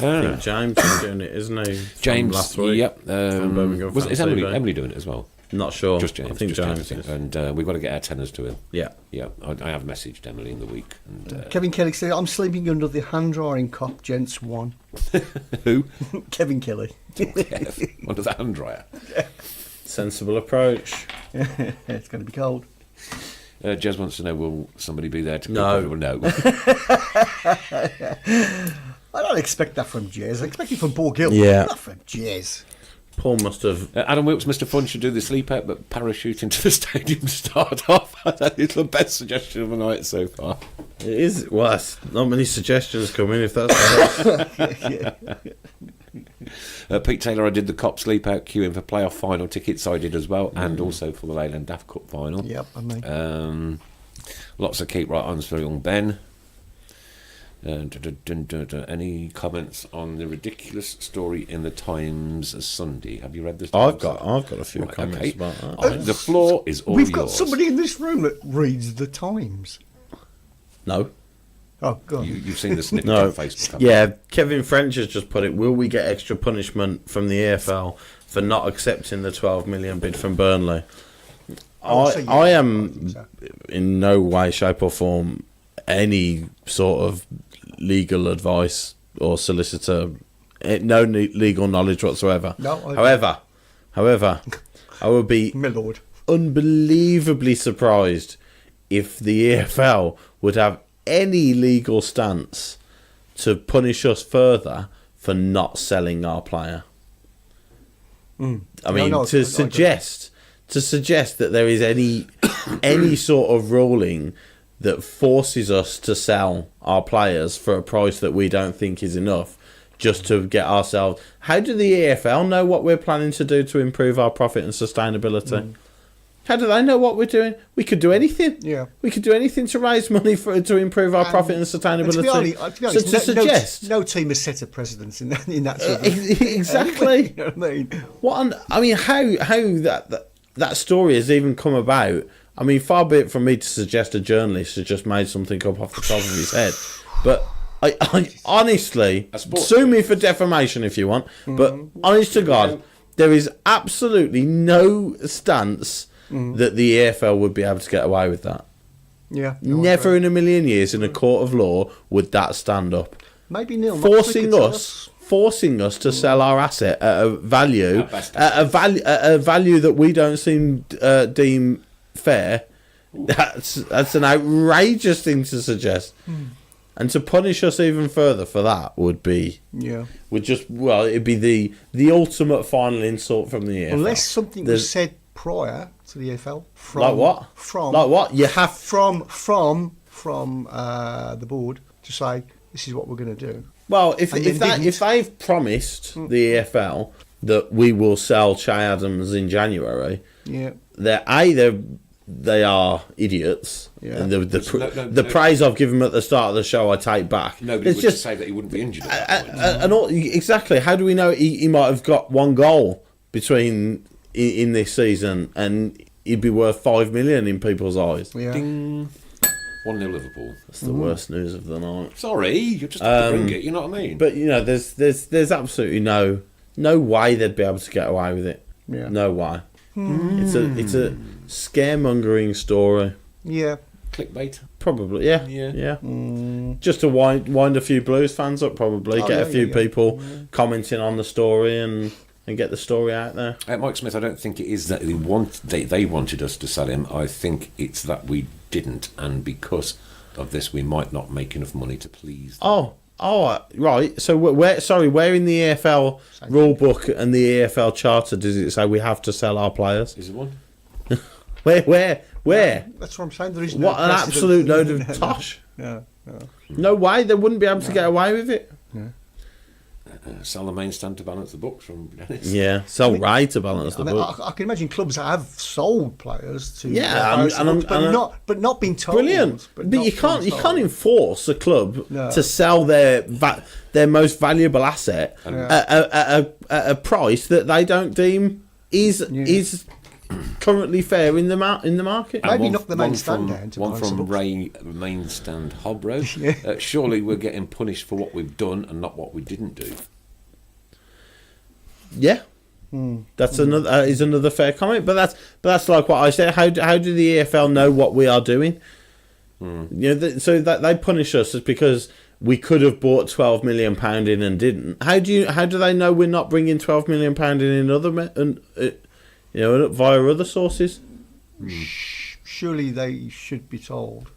I think James is doing it, isn't he? James, last week. Yep. Is Emily doing it as well? Not sure. Just James. I think James is. And we've got to get our tenors to him. Yeah. Yeah. I have messaged Emily in the week. And, Kevin Kelly said, I'm sleeping under the hand drying cop, gents 1. Who? Kevin Kelly. Under the hand dryer. Sensible approach. It's going to be cold. Jez wants to know, will somebody be there to No. cook? No. I don't expect that from Jez. I expect it from Paul Gill. Yeah. Not from Jez. Paul must have... Adam Wilkes, Mr. Fun should do the sleep out, but parachute into the stadium to start off. That is the best suggestion of the night so far. It is... Well, not many suggestions come in, if that's the case. Pete Taylor, I did the Cop sleep out queuing for playoff final tickets. I did as well, and also for the Leyland Daft Cup final. Yep, I mean. Lots of keep right ons for young Ben. Any comments on the ridiculous story in the Times Sunday? Have you read this? I've got a few comments about that. The floor is all We've yours. got somebody in this room that reads the Times. No. Oh, God. You've seen the snippet No. on Facebook. Yeah, Kevin French has just put it. Will we get extra punishment from the EFL for not accepting the 12 million bid from Burnley? I am in no way, shape or form any sort of legal advice or solicitor, no legal knowledge whatsoever. No, However, I would be My lord. unbelievably surprised if the EFL would have any legal stance to punish us further for not selling our player. I mean, to suggest that there is any sort of ruling that forces us to sell our players for a price that we don't think is enough just to get ourselves... How do the EFL know what we're planning to do to improve our profit and sustainability? How do they know what we're doing? We could do anything. Yeah, we could do anything to raise money to improve our profit and sustainability. To be honest, so to suggest no team has set a precedence in that sort of exactly. You know what I mean? How that story has even come about? I mean, far be it from me to suggest a journalist has just made something up off the top of his head, but I honestly, sue me for defamation if you want, but honest to God, there is absolutely no stance that the EFL would be able to get away with that. Yeah. Never in a million years in a court of law would that stand up. Maybe Neil forcing us to sell our asset at a value that we don't deem fair. That's an outrageous thing to suggest. And to punish us even further for that would be it'd be the ultimate final insult from the EFL. Unless something was said prior to the EFL. Like what? You have from the board to say this is what we're going to do. Well, if they've promised the EFL that we will sell Che Adams in January, they are idiots. Yeah. And the praise I've given them at the start of the show, I take back. Nobody would just say that he wouldn't be injured. Exactly. How do we know he might have got one goal in this season and he'd be worth 5 million in people's eyes? Yeah. Ding. 1-0 Liverpool. That's the worst news of the night. Sorry, you just have to bring it. You know what I mean? But there's absolutely no way they'd be able to get away with it. Yeah. No way. It's a scaremongering story. Yeah. Clickbait. Probably. Yeah. Just to wind a few Blues fans up. Probably get a few people commenting on the story and get the story out there. Mike Smith, I don't think it is that they wanted us to sell him. I think it's that we didn't, and because of this, we might not make enough money to please them. Oh, right. So where in the EFL rule book and the EFL charter does it say we have to sell our players? Is there one? Where? That's what I'm saying. There is no what an absolute load of tosh. No way they wouldn't be able to get away with it. Sell the main stand to balance the books from Dennis. Yeah, sell Ray to balance the book. I can imagine clubs that have sold players to but not been told. Brilliant, but you can't enforce a club to sell their most valuable asset at a price that they don't deem is currently fair in the market. Maybe knock the main stand down. One from Ray main stand Hobro. Surely we're getting punished for what we've done and not what we didn't do. Yeah, that's another fair comment. But that's like what I said. How do the EFL know what we are doing? So that they punish us is because we could have bought £12 million in and didn't. How do they know we're not bringing £12 million in other via other sources? Surely they should be told.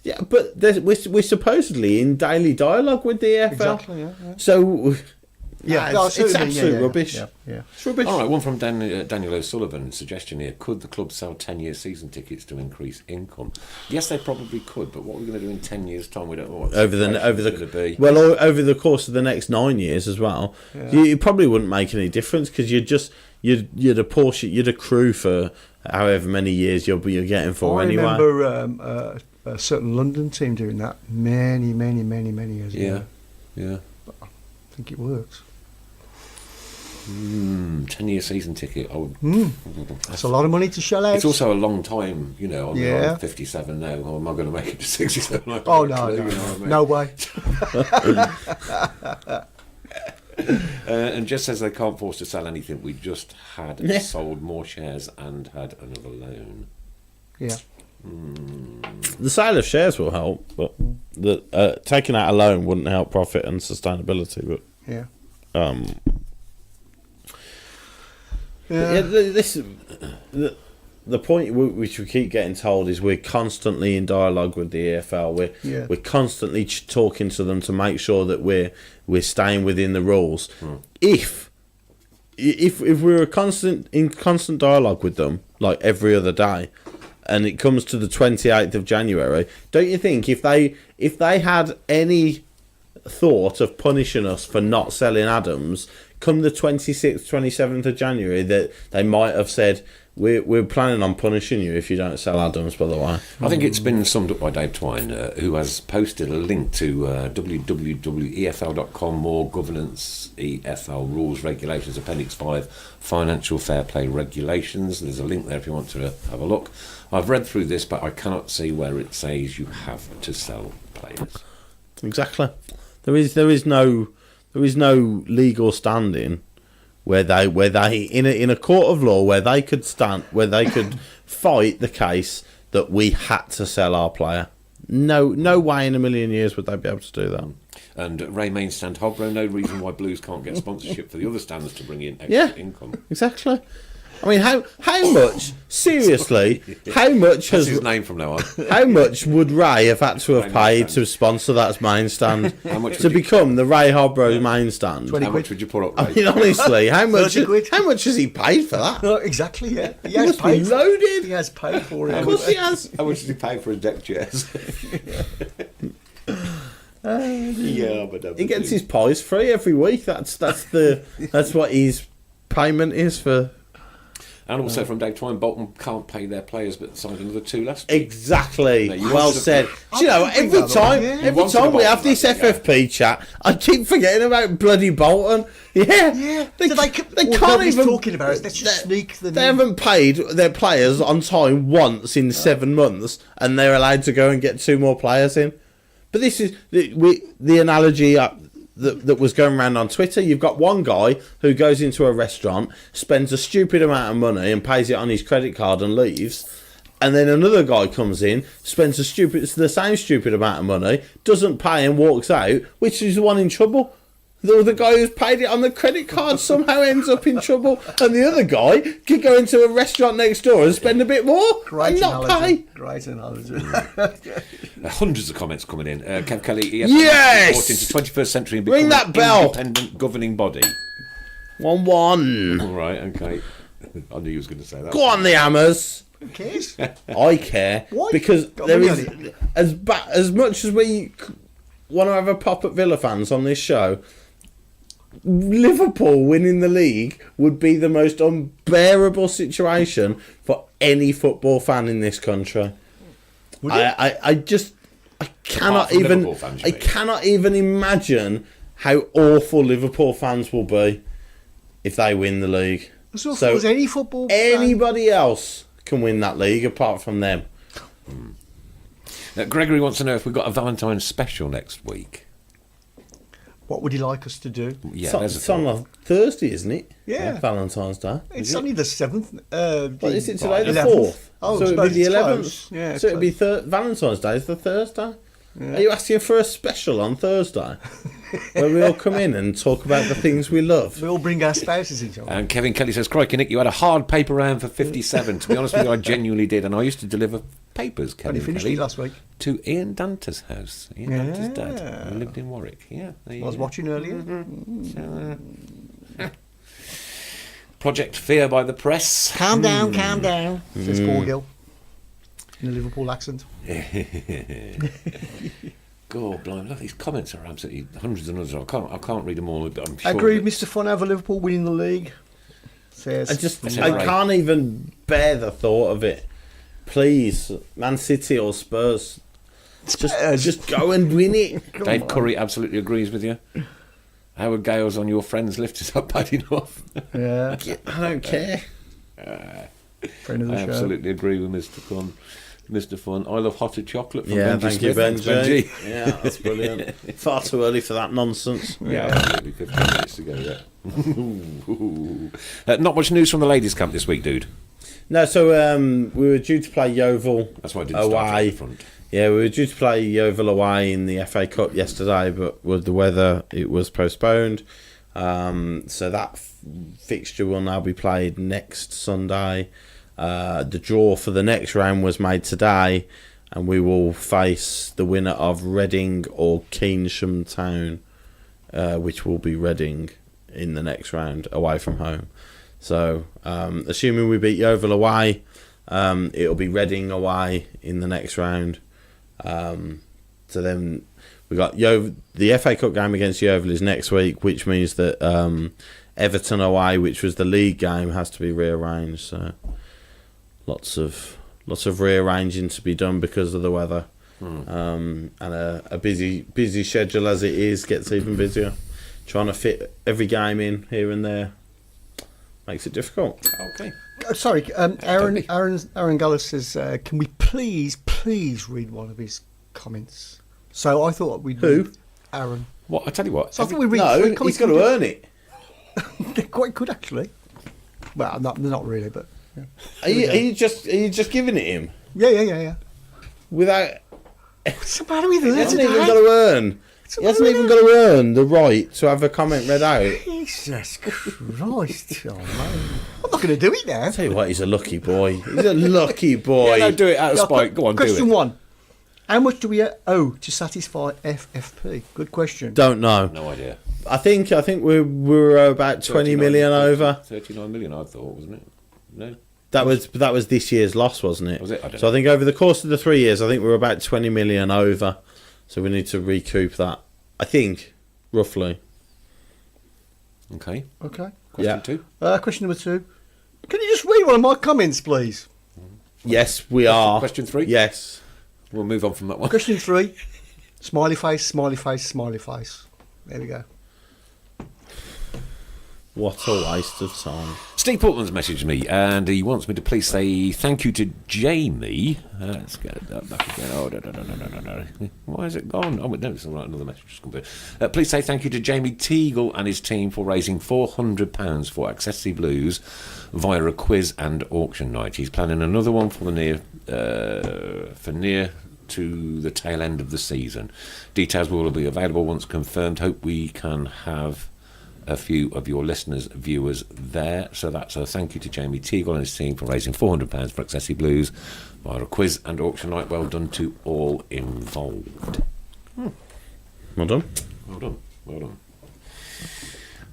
Yeah, but we're supposedly in daily dialogue with the EFL. Exactly. Yeah. So. It's absolute rubbish. Yeah. It's rubbish. All right, one from Daniel O'Sullivan. Suggestion here: could the club sell 10-year season tickets to increase income? Yes, they probably could. But what are we going to do in 10 years' time? We don't know what over the course of the next 9 years as well. Yeah. You probably wouldn't make any difference because you'd accrue for however many years you're getting for anyway. I remember a certain London team doing that many years ago. Yeah. But I think it works. 10-year season ticket. That's a lot of money to shell out. It's also a long time, I'm 57 now. Or am I going to make it to 67? Oh, no way. And Jess says they can't force to sell anything. We just had sold more shares and had another loan. Yeah. The sale of shares will help, but taking out a loan wouldn't help profit and sustainability. But the point which we keep getting told is we're constantly in dialogue with the EFL. We're constantly talking to them to make sure that we're staying within the rules. If we're in constant dialogue with them, like every other day, and it comes to the 28th of January, don't you think if they had any thought of punishing us for not selling Adams, come the 26th, 27th of January, that they might have said, we're planning on punishing you if you don't sell Adams, by the way. I think it's been summed up by Dave Twine, who has posted a link to www.efl.com, more governance, EFL rules, regulations, Appendix 5, financial fair play regulations. There's a link there if you want to have a look. I've read through this, but I cannot see where it says you have to sell players. Exactly. There is no legal standing where they in a court of law where they could fight the case that we had to sell our player. No way in a million years would they be able to do that. And Ray Mainstand Hogbro, no reason why Blues can't get sponsorship for the other stands to bring in extra income. Exactly. I mean, how much? Seriously, how much That's his name from now on? How much would Ray have had to have paid to sponsor that main stand to become the Ray Hobro main stand? How much would you put up? I mean, honestly, how much has he paid for that? No, exactly. Yeah, he has paid. Loaded. He has paid for it. Of course, he has. How much did he pay for his deck chairs? But he gets his pies free every week. That's what his payment is for. And also from Dave Twine, Bolton can't pay their players, but signed another 2 last week. Exactly. Well said. Do you know, every time we have this FFP chat, I keep forgetting about bloody Bolton. Yeah. They can't even talking about it. Let's just sneak them. They haven't paid their players on time once in 7 months, and they're allowed to go and get 2 more players in. But this is the analogy that was going around on Twitter. You've got one guy who goes into a restaurant, spends a stupid amount of money and pays it on his credit card and leaves. And then another guy comes in, spends the same stupid amount of money, doesn't pay and walks out, which is the one in trouble. The guy who's paid it on the credit card somehow ends up in trouble, and the other guy could go into a restaurant next door and spend a bit more and not pay. Great analogy. Hundreds of comments coming in. Kev Kelly, EFL yes! Into 21st century and ring become that bell. Independent governing body. 1-1. All right, okay. I knew you was going to say that. Go on, the Hammers. Who cares? I care. Why? Because there is as much as we want to have a pop at Villa fans on this show. Liverpool winning the league would be the most unbearable situation for any football fan in this country. I cannot even imagine how awful Liverpool fans will be if they win the league. So as any football anybody else can win that league apart from them. Gregory wants to know if we've got a Valentine's special next week. What would you like us to do? Yeah, it's on a Thursday, isn't it? Yeah. Valentine's Day. It's only the 7th. What is it today? The 11th? 4th. Oh, so it'd be the 11th. Yeah, so it'd be Valentine's Day is the Thursday. Yeah. Are you asking for a special on Thursday? Where we all come in and talk about the things we love. We all bring our spouses in. And Kevin Kelly says, crikey, Nick, you had a hard paper round for 57. To be honest with you, I genuinely did. And I used to deliver papers, Kevin you finished Kelly, it last week. to Ian Danter's house. Ian Danter's dad, who lived in Warwick. Yeah, I was watching earlier. Project Fear by the Press. Calm down, says Paul Gill in a Liverpool accent. God, blimey, look, these comments are absolutely hundreds and hundreds. I can't read them all, but I'm sure. Agreed, Mr. Fun over Liverpool winning the league. Says I can't even bear the thought of it. Please, Man City or Spurs, just go and win it. Dave Curry absolutely agrees with you. Howard Gale's on your friends list is not bad enough. Yeah, I don't care. Friend of the I show. absolutely agree with Mr. Fun. Mr. Fun. I love hotter chocolate from Yeah, Benji thank Smith. you, Benji. Benji. Yeah, that's brilliant. Far too early for that nonsense. Yeah, absolutely. 15 minutes to go there. Not much news from the ladies' camp this week, dude. No, so we were due to play Yeovil That's why I didn't start away. at the front. Yeah, we were due to play Yeovil away in the FA Cup yesterday, but with the weather, it was postponed. So that fixture will now be played next Sunday. The draw for the next round was made today, and we will face the winner of Reading or Keynsham Town, which will be Reading in the next round away from home. So, assuming we beat Yeovil away, it'll be Reading away in the next round. So then we got the FA Cup game against Yeovil is next week, which means that Everton away, which was the league game, has to be rearranged. So lots of rearranging to be done because of the weather, and a busy schedule as it is gets even busier. Trying to fit every game in here and there makes it difficult. Okay. Sorry, Aaron Gallis says, can we please read one of his comments? So I thought we'd Who? Aaron. What? I tell you what. So I thought we read No, three he's comments. got to earn it. They're quite good, actually. Well, not really, but yeah. Are you just giving it him Yeah. without? What's the matter with He you hasn't even today? got to earn. the He hasn't matter even with got to earn the right to have a comment read out. Jesus Christ! Oh, man. I'm not going to do it now. Tell you what, he's a lucky boy. He's a lucky boy. Yeah, no, do it out of Yeah, spite. Go on, do Question it. 1. How much do we owe to satisfy FFP? Good question. Don't know. No idea. I think we're about 20 million over. 39 million, I thought, wasn't it? No. That was this year's loss, wasn't it? Was it? I don't So I know. think over the course of the 3 years, I think we're about 20 million over. So we need to recoup that. I think, roughly. Okay. Okay. Question 2. Question number 2. Can you just read one of my comments, please? Yes, we are. Question 3? Yes. We'll move on from that one. Question 3. Smiley face, smiley face, smiley face. There we go. What a waste of time. Steve Portman's messaged me, and he wants me to please say thank you to Jamie. Let's get that back again. Oh, no. Why is it gone? Oh, no, it's all right. Another message just come through. Please say thank you to Jamie Teagle and his team for raising £400 for Accessi Blues via a quiz and auction night. He's planning another one for near to the tail end of the season. Details will be available once confirmed. Hope we can have a few of your listeners, viewers there. So that's a thank you to Jamie Teagle and his team for raising £400 for Accessi Blues via a quiz and auction night. Well done to all involved. Well done. Well done. Well done.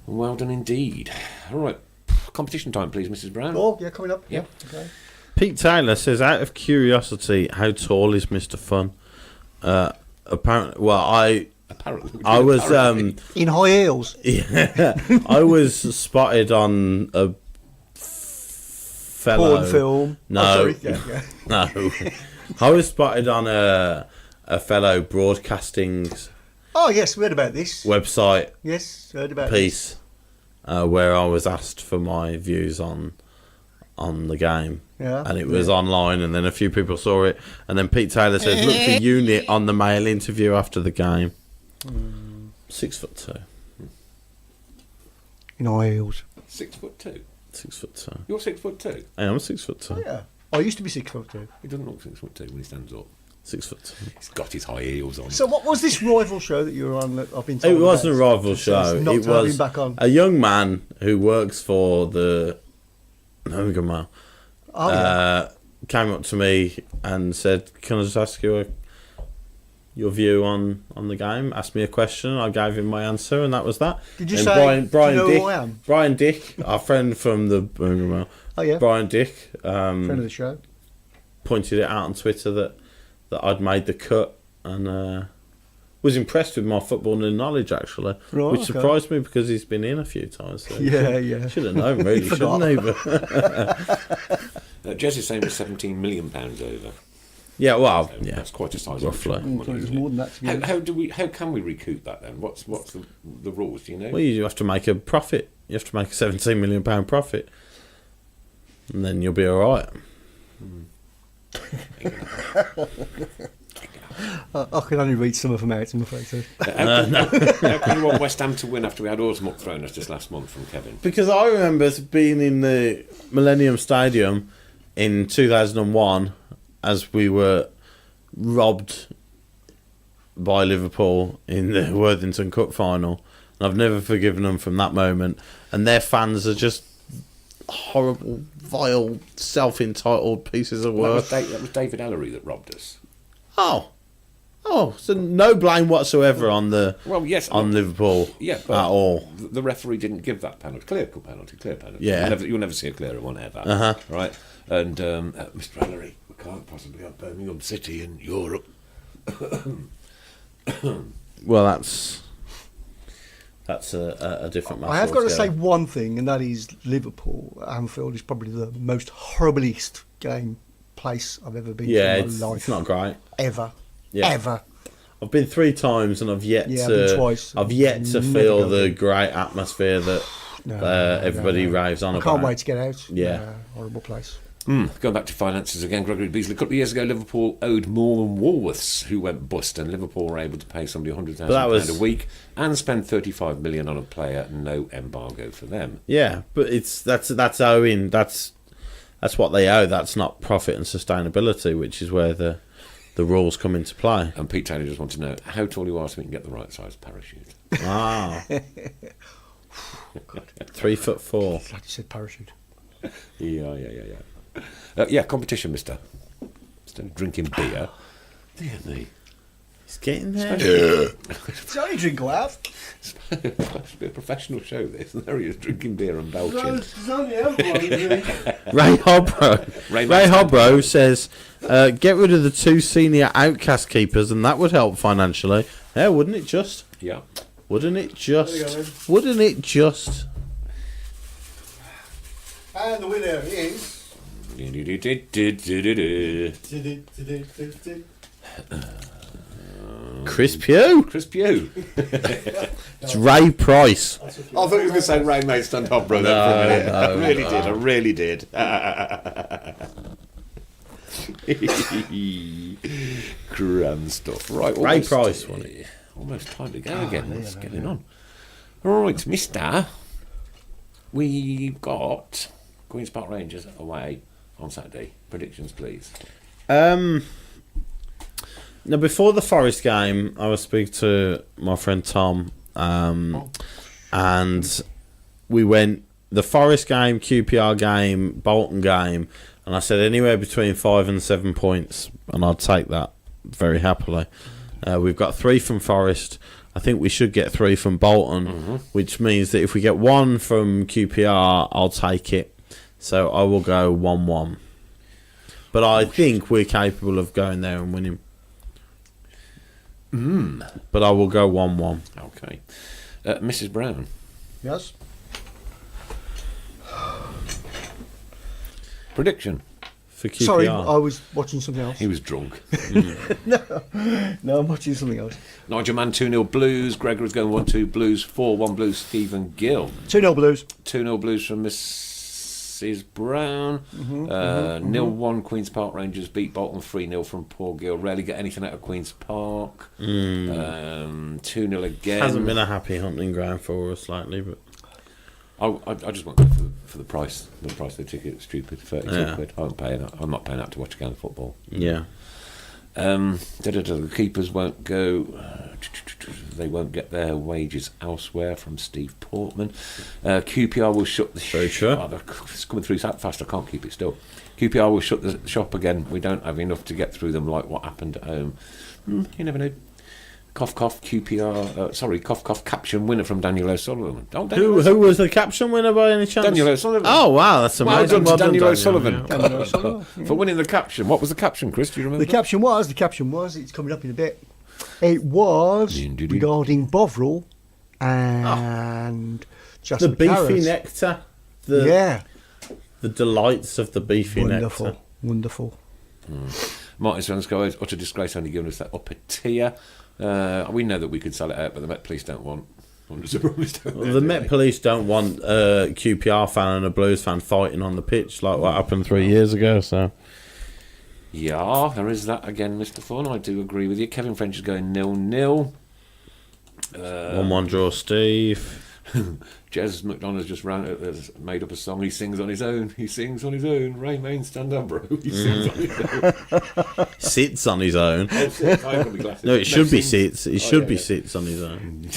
Well done indeed. All right. Competition time, please, Mrs. Brown. Oh, yeah, coming up. Yep. Yeah. Okay. Pete Taylor says, out of curiosity, how tall is Mr. Fun? Apparently, well, Apparently. I was In high heels. yeah, I was spotted on a fellow Porn film. No. Oh, sorry. Yeah. No, I was spotted on a fellow broadcasting's Oh, yes, we heard about this. website Yes, heard about this. piece where I was asked for my views on the game. Yeah. And it was online, and then a few people saw it, and then Pete Taylor says, "Look for Unit on the Mail interview after the game." 6'2". In high heels. 6'2". 6'2". You're 6'2". I am 6'2". Yeah. I used to be 6'2". He doesn't look 6'2" when he stands up. 6'2". He's got his high heels on. So what was this rival show that you were on that I've been told It wasn't a about? rival It says show. not It to have was him back on. a young man who works for the Home Mail. Oh, yeah. Came up to me and said, "Can I just ask you your view on the game?" Asked me a question. I gave him my answer, and that was that. Did you And say, Brian "Do you know Dick, who I am?" Brian Dick, our friend from the Home Mail, Oh, yeah. Brian Dick, Friend of the show. pointed it out on Twitter that I'd made the cut, and was impressed with my footballing knowledge, actually, Right, which okay. surprised me because he's been in a few times. So Yeah. should have known, really, He shouldn't he? forgot. Jesse's saying we're £17 million over. Yeah, well, So yeah, that's quite a sizable roughly. chunk of money, It was isn't more it? than that, to be honest. How can we recoup that then? What's the rules? Do you know? Well, you have to make a profit. You have to make a £17 million profit, and then you'll be all right. I can only read some of them out, I'm afraid. So. How can you want West Ham to win after we had Autumn thrown us just last month from Kevin? Because I remember being in the Millennium Stadium in 2001 as we were robbed by Liverpool in the Worthington Cup final, and I've never forgiven them from that moment. And their fans are just horrible, vile, self-entitled pieces of That work. was David Ellery that robbed us. Oh, so no blame whatsoever on Yes, on Liverpool but at all. The referee didn't give that penalty. Clear penalty. Yeah. You'll never see a clearer one ever. Uh-huh. Right? And Mr. Ellery, we can't possibly have Birmingham City in Europe. Well, that's a different matter. I have got to say altogether. one thing, and that is Liverpool at Anfield is probably the most horriblest place I've ever been Yeah, to in my life. it's not great. Ever. Yeah. Ever. I've been 3 times and I've yet Yeah, I've been to. twice. I've yet to Never feel go the there. great atmosphere that everybody raves on I about. can't wait to get out. Yeah. Horrible place. Going back to finances again, Gregory Beasley. A couple of years ago, Liverpool owed more than Woolworths, who went bust, and Liverpool were able to pay somebody £100,000 a week and spend $35 million on a player. No embargo for them. Yeah, but that's owing. That's what they owe. That's not profit and sustainability, which is where the rules come into play. And Pete Taylor just wants to know how tall you are so we can get the right size parachute. Ah, 3'4". Glad you said parachute. Yeah, competition, mister. Instead of drinking beer. Dear me. He's getting there. It's only drink I have. It's supposed to be a professional show, this. And there he is, drinking beer and belching. It's only alcohol. Ray Hobro. Ray Ray Hobro says, "Get rid of the 2 senior outcast keepers, and that would help financially." Yeah, wouldn't it just? Yeah. Wouldn't it just? Wouldn't it just? And the winner is... Chris Pugh. Chris Pugh. It's Ray Price. I thought you were going to say Ray Maidstone Hobro there for a minute. I really did. Grand stuff. Right, Ray Price won it. Almost time to go again. What's going on? Right, mister. We've got Queen's Park Rangers away on Saturday. Predictions, please. Now, before the Forest game, I was speaking to my friend Tom, and we went the Forest game, QPR game, Bolton game, and I said anywhere between 5 and 7 points, and I'd take that very happily. We've got 3 from Forest. I think we should get 3 from Bolton, which means that if we get 1 from QPR, I'll take it. So I will go 1-1. But I think we're capable of going there and winning. But I will go 1-1. Okay. Mrs. Brown. Yes? Prediction. For QPR. Sorry, I was watching something else. He was drunk. No, I'm watching something else. Nigel Mann 2-0 Blues. Gregory's going 1-2 Blues. 4-1 Blues. Stephen Gill. 2-0 Blues. 2-0 Blues from Mrs. Brown. 0-1 Queen's Park Rangers beat Bolton. 3-0 from Paul Gill. Rarely get anything out of Queen's Park. 2-0 again. Hasn't been a happy hunting ground for us lately, but I just want to go for the price. The price of the ticket is stupid. 32 quid. I'm not paying that to watch a game of football. yeah. The keepers won't go. They won't get their wages elsewhere from Steve Portman. QPR will shut the Very true. It's coming through that fast. I can't keep it still. QPR will shut the shop again. We don't have enough to get through them, like what happened at home. You never know. Cough, cough, QPR. Cough, cough. Caption winner from Daniel O'Sullivan. Oh, Who was the caption winner by any chance? Daniel O'Sullivan. Oh wow, that's Well amazing. done to Daniel O'Sullivan. yeah. Daniel O'Sullivan. For winning the caption. What was the caption, Chris? Do you remember? The caption was, it's coming up in a bit. It was Indeed. regarding Bovril and The Jasper beefy Carrot. nectar. Yeah. The delights of the beefy Wonderful. nectar. Wonderful. Martin Svensko, utter disgrace, only giving us that upper tier. We know that we could sell it out, but the Met Police don't want. The Met Police don't want a QPR fan and a Blues fan fighting on the pitch like what happened 3 years ago. So Yeah, there is that again, Mr. Thorne. I do agree with you. Kevin French is going 0-0. 1-1 draw, Steve. Jez McDonald's just made up a song. He sings on his own. He sings on his own. Ray Main, stand up, bro. He sings on his own. Sits on his own. Oh, sits. I haven't got my glasses. No, it should be sings. sits. It should be sits on his own.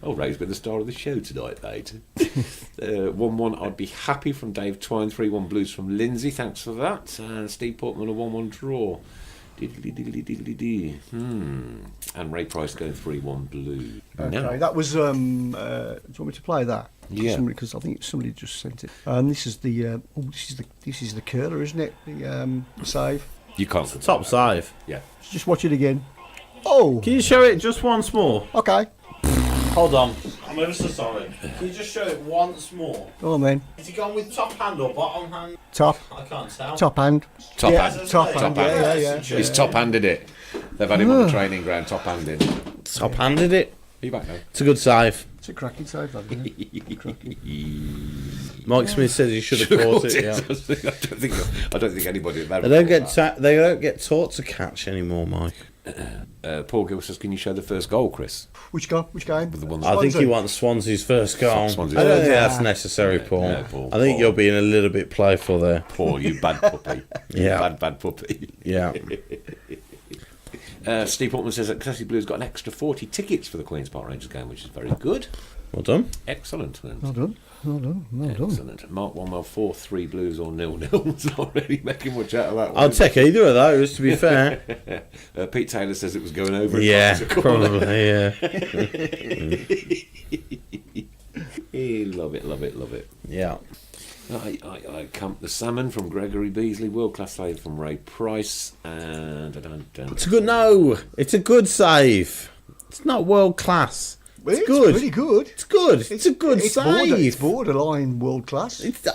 Oh, Ray's been the star of the show tonight, mate. 1-1, I'd be happy from Dave Twine. 3-1 Blues from Lindsay. Thanks for that. And Steve Portman, a 1-1 draw. And Ray Price going 3-1 Blues. Okay, No. that was. Do you want me to play that? Yeah. Because I think somebody just sent it. This is the. This is the curler, isn't it? The save. You can't. Top save. Yeah. Just watch it again. Oh. Can you show it just once more? Okay. Hold on. I'm ever so sorry. Can you just show it once more? Go on then. Is he gone with top hand or bottom hand? Top. I can't tell. Top hand. Top Yeah, hand. top hand. Yeah. He's top-handed it. They've had him on the training ground, top-handed. Top handed it. Are you back now? It's a good save. It's a cracking save, that, isn't it? Mike Smith said he should have caught it. Yeah. I don't think anybody. They don't get taught to catch anymore, Mike. Paul Gill says, "Can you show the first goal, Chris?" Which game? The one I think he wants Swansea's first goal. Swansea's I don't first think goal. that's necessary, Paul. No, Paul. I think Paul. you're being a little bit playful there. Paul, you bad puppy. Yeah. Bad puppy. Yeah. Steve Portman says that Classy Blues got an extra 40 tickets for the Queen's Park Rangers game, which is very good. Well done. Excellent. Well done. Excellent. Mark 1-well, 4-3 Blues or 0-0. It's not really making much out of that one. I'll take either of those, to be fair. Pete Taylor says it was going over. Yeah, probably, yeah. Love it. Yeah. I camped the salmon from Gregory Beasley, world class save from Ray Price, and It's a good save. It's not world class. It's good. Pretty good. It's good. It's a good save. It's borderline world class. It's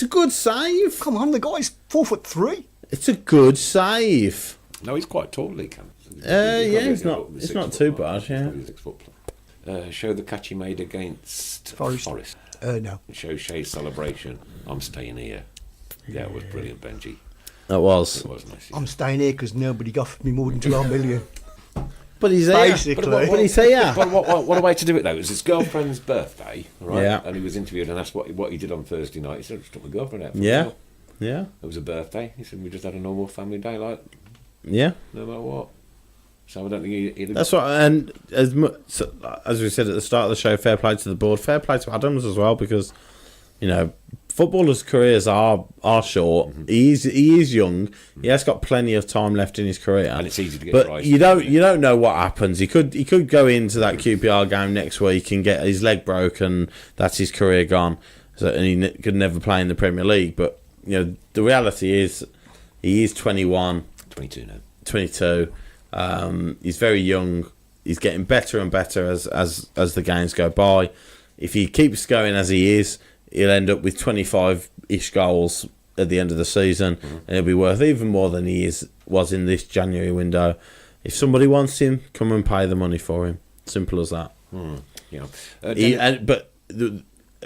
a good save. Come on, the guy's 4'3". It's a good save. no, he's quite tall, he can. Yeah, it's not too bad. Yeah. Show the catch he made against Forest. No. Show Shay's celebration. I'm staying here. Yeah, it was brilliant, Benji. That was. It was nice. I'm staying here because nobody offered me more than 12 million. But he's here. Basically. But he's here. But what a way to do it, though. It was his girlfriend's birthday, right? Yeah. And he was interviewed and asked what he did on Thursday night. He said, I just took my girlfriend out for a Yeah. meal. Yeah. It was a birthday. He said, we just had a normal family day, like, Yeah. no matter what. So I don't think he'd That's right. And as we said at the start of the show, fair play to the board, fair play to Adams as well, because footballers' careers are short. Mm-hmm. He is young. He has got plenty of time left in his career, and it's easy to get but right. you don't know what happens. He could go into that QPR game next week and get his leg broken. That's his career gone. And he could never play in the Premier League. But the reality is, he is 21, 22 now. 22. He's very young. He's getting better and better as the games go by. If he keeps going as he is, he'll end up with 25-ish goals at the end of the season, and he'll be worth even more than was in this January window. If somebody wants him, come and pay the money for him. Simple as that.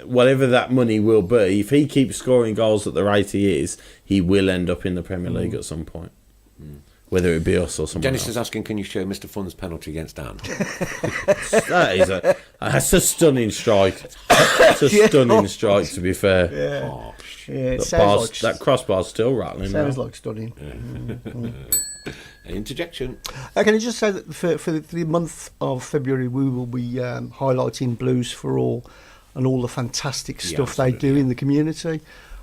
Whatever that money will be, if he keeps scoring goals at the rate he is, he will end up in the Premier League at some point. Whether it be us or someone Dennis else. is asking, can you show Mr. Fun's penalty against Dan? That's a stunning strike. It's a stunning strike, to be fair. Yeah. Oh, It sounds That crossbar's still rattling. sounds now. like stunning. interjection. Can I just say that for the month of February, we will be highlighting Blues for All and all the fantastic stuff they do in the community.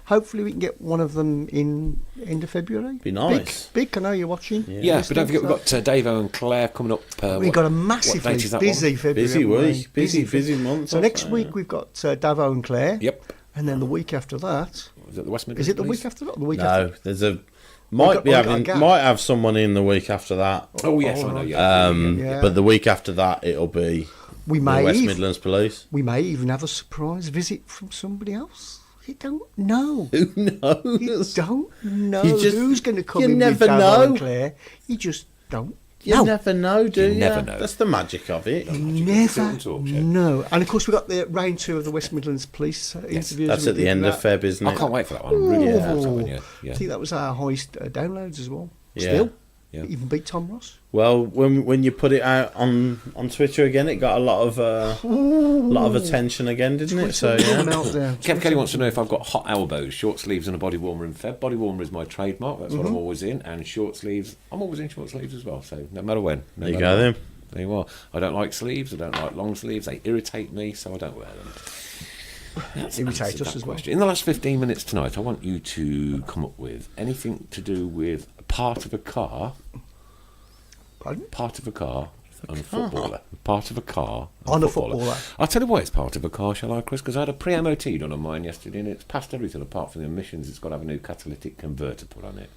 Hopefully we can get one of them in end of February. Be nice. Big, I know you're watching. Yeah, but don't forget we've got Davo and Claire coming up. We've got a massively busy February. Busy week, haven't we? busy month. So next week we've got Davo and Claire. Yep. And then the week after that. Is it the West Midlands? Is it the Police? week after that? Or the week No, after? there's a might have someone in the week after that. Oh yes, I know. Yeah. Yeah. But the week after that, it'll be We the may West even- Midlands Police. We may even have a surprise visit from somebody else. You don't know. Who knows? You don't know You just- who's going to come you in never with Davo know. and Claire. You just don't You know. never know, do you? never know. That's the magic of it. Never Tilton Talk Show. know. And of course, we've got the round two of the West Midlands Police interviews. That's we at the did end of that. Feb, isn't I it? can't wait for that one. I'm really excited for that one, I yeah. think that was our highest downloads as well. Yeah. Still. Yeah. Even beat Tom Ross. Well, when you put it out on Twitter again, it got a lot of attention again, didn't it? So yeah. Kev Kelly wants to know if I've got hot elbows, short sleeves, and a body warmer in Feb. Body warmer is my trademark. That's what I'm always in, and short sleeves. I'm always in short sleeves as well. So no matter when. There you go then. There you are. I don't like sleeves. I don't like long sleeves. They irritate me, so I don't wear them. That's Irritate us as well. In the last 15 minutes tonight, I want you to come up with anything to do with a part of a car. Pardon? Part of a car and a footballer. Part of a car On a footballer. I'll tell you why it's part of a car, shall I, Chris? Because I had a pre-MOT done on mine yesterday, and it's passed everything apart from the emissions. It's got to have a new catalytic converter put on it.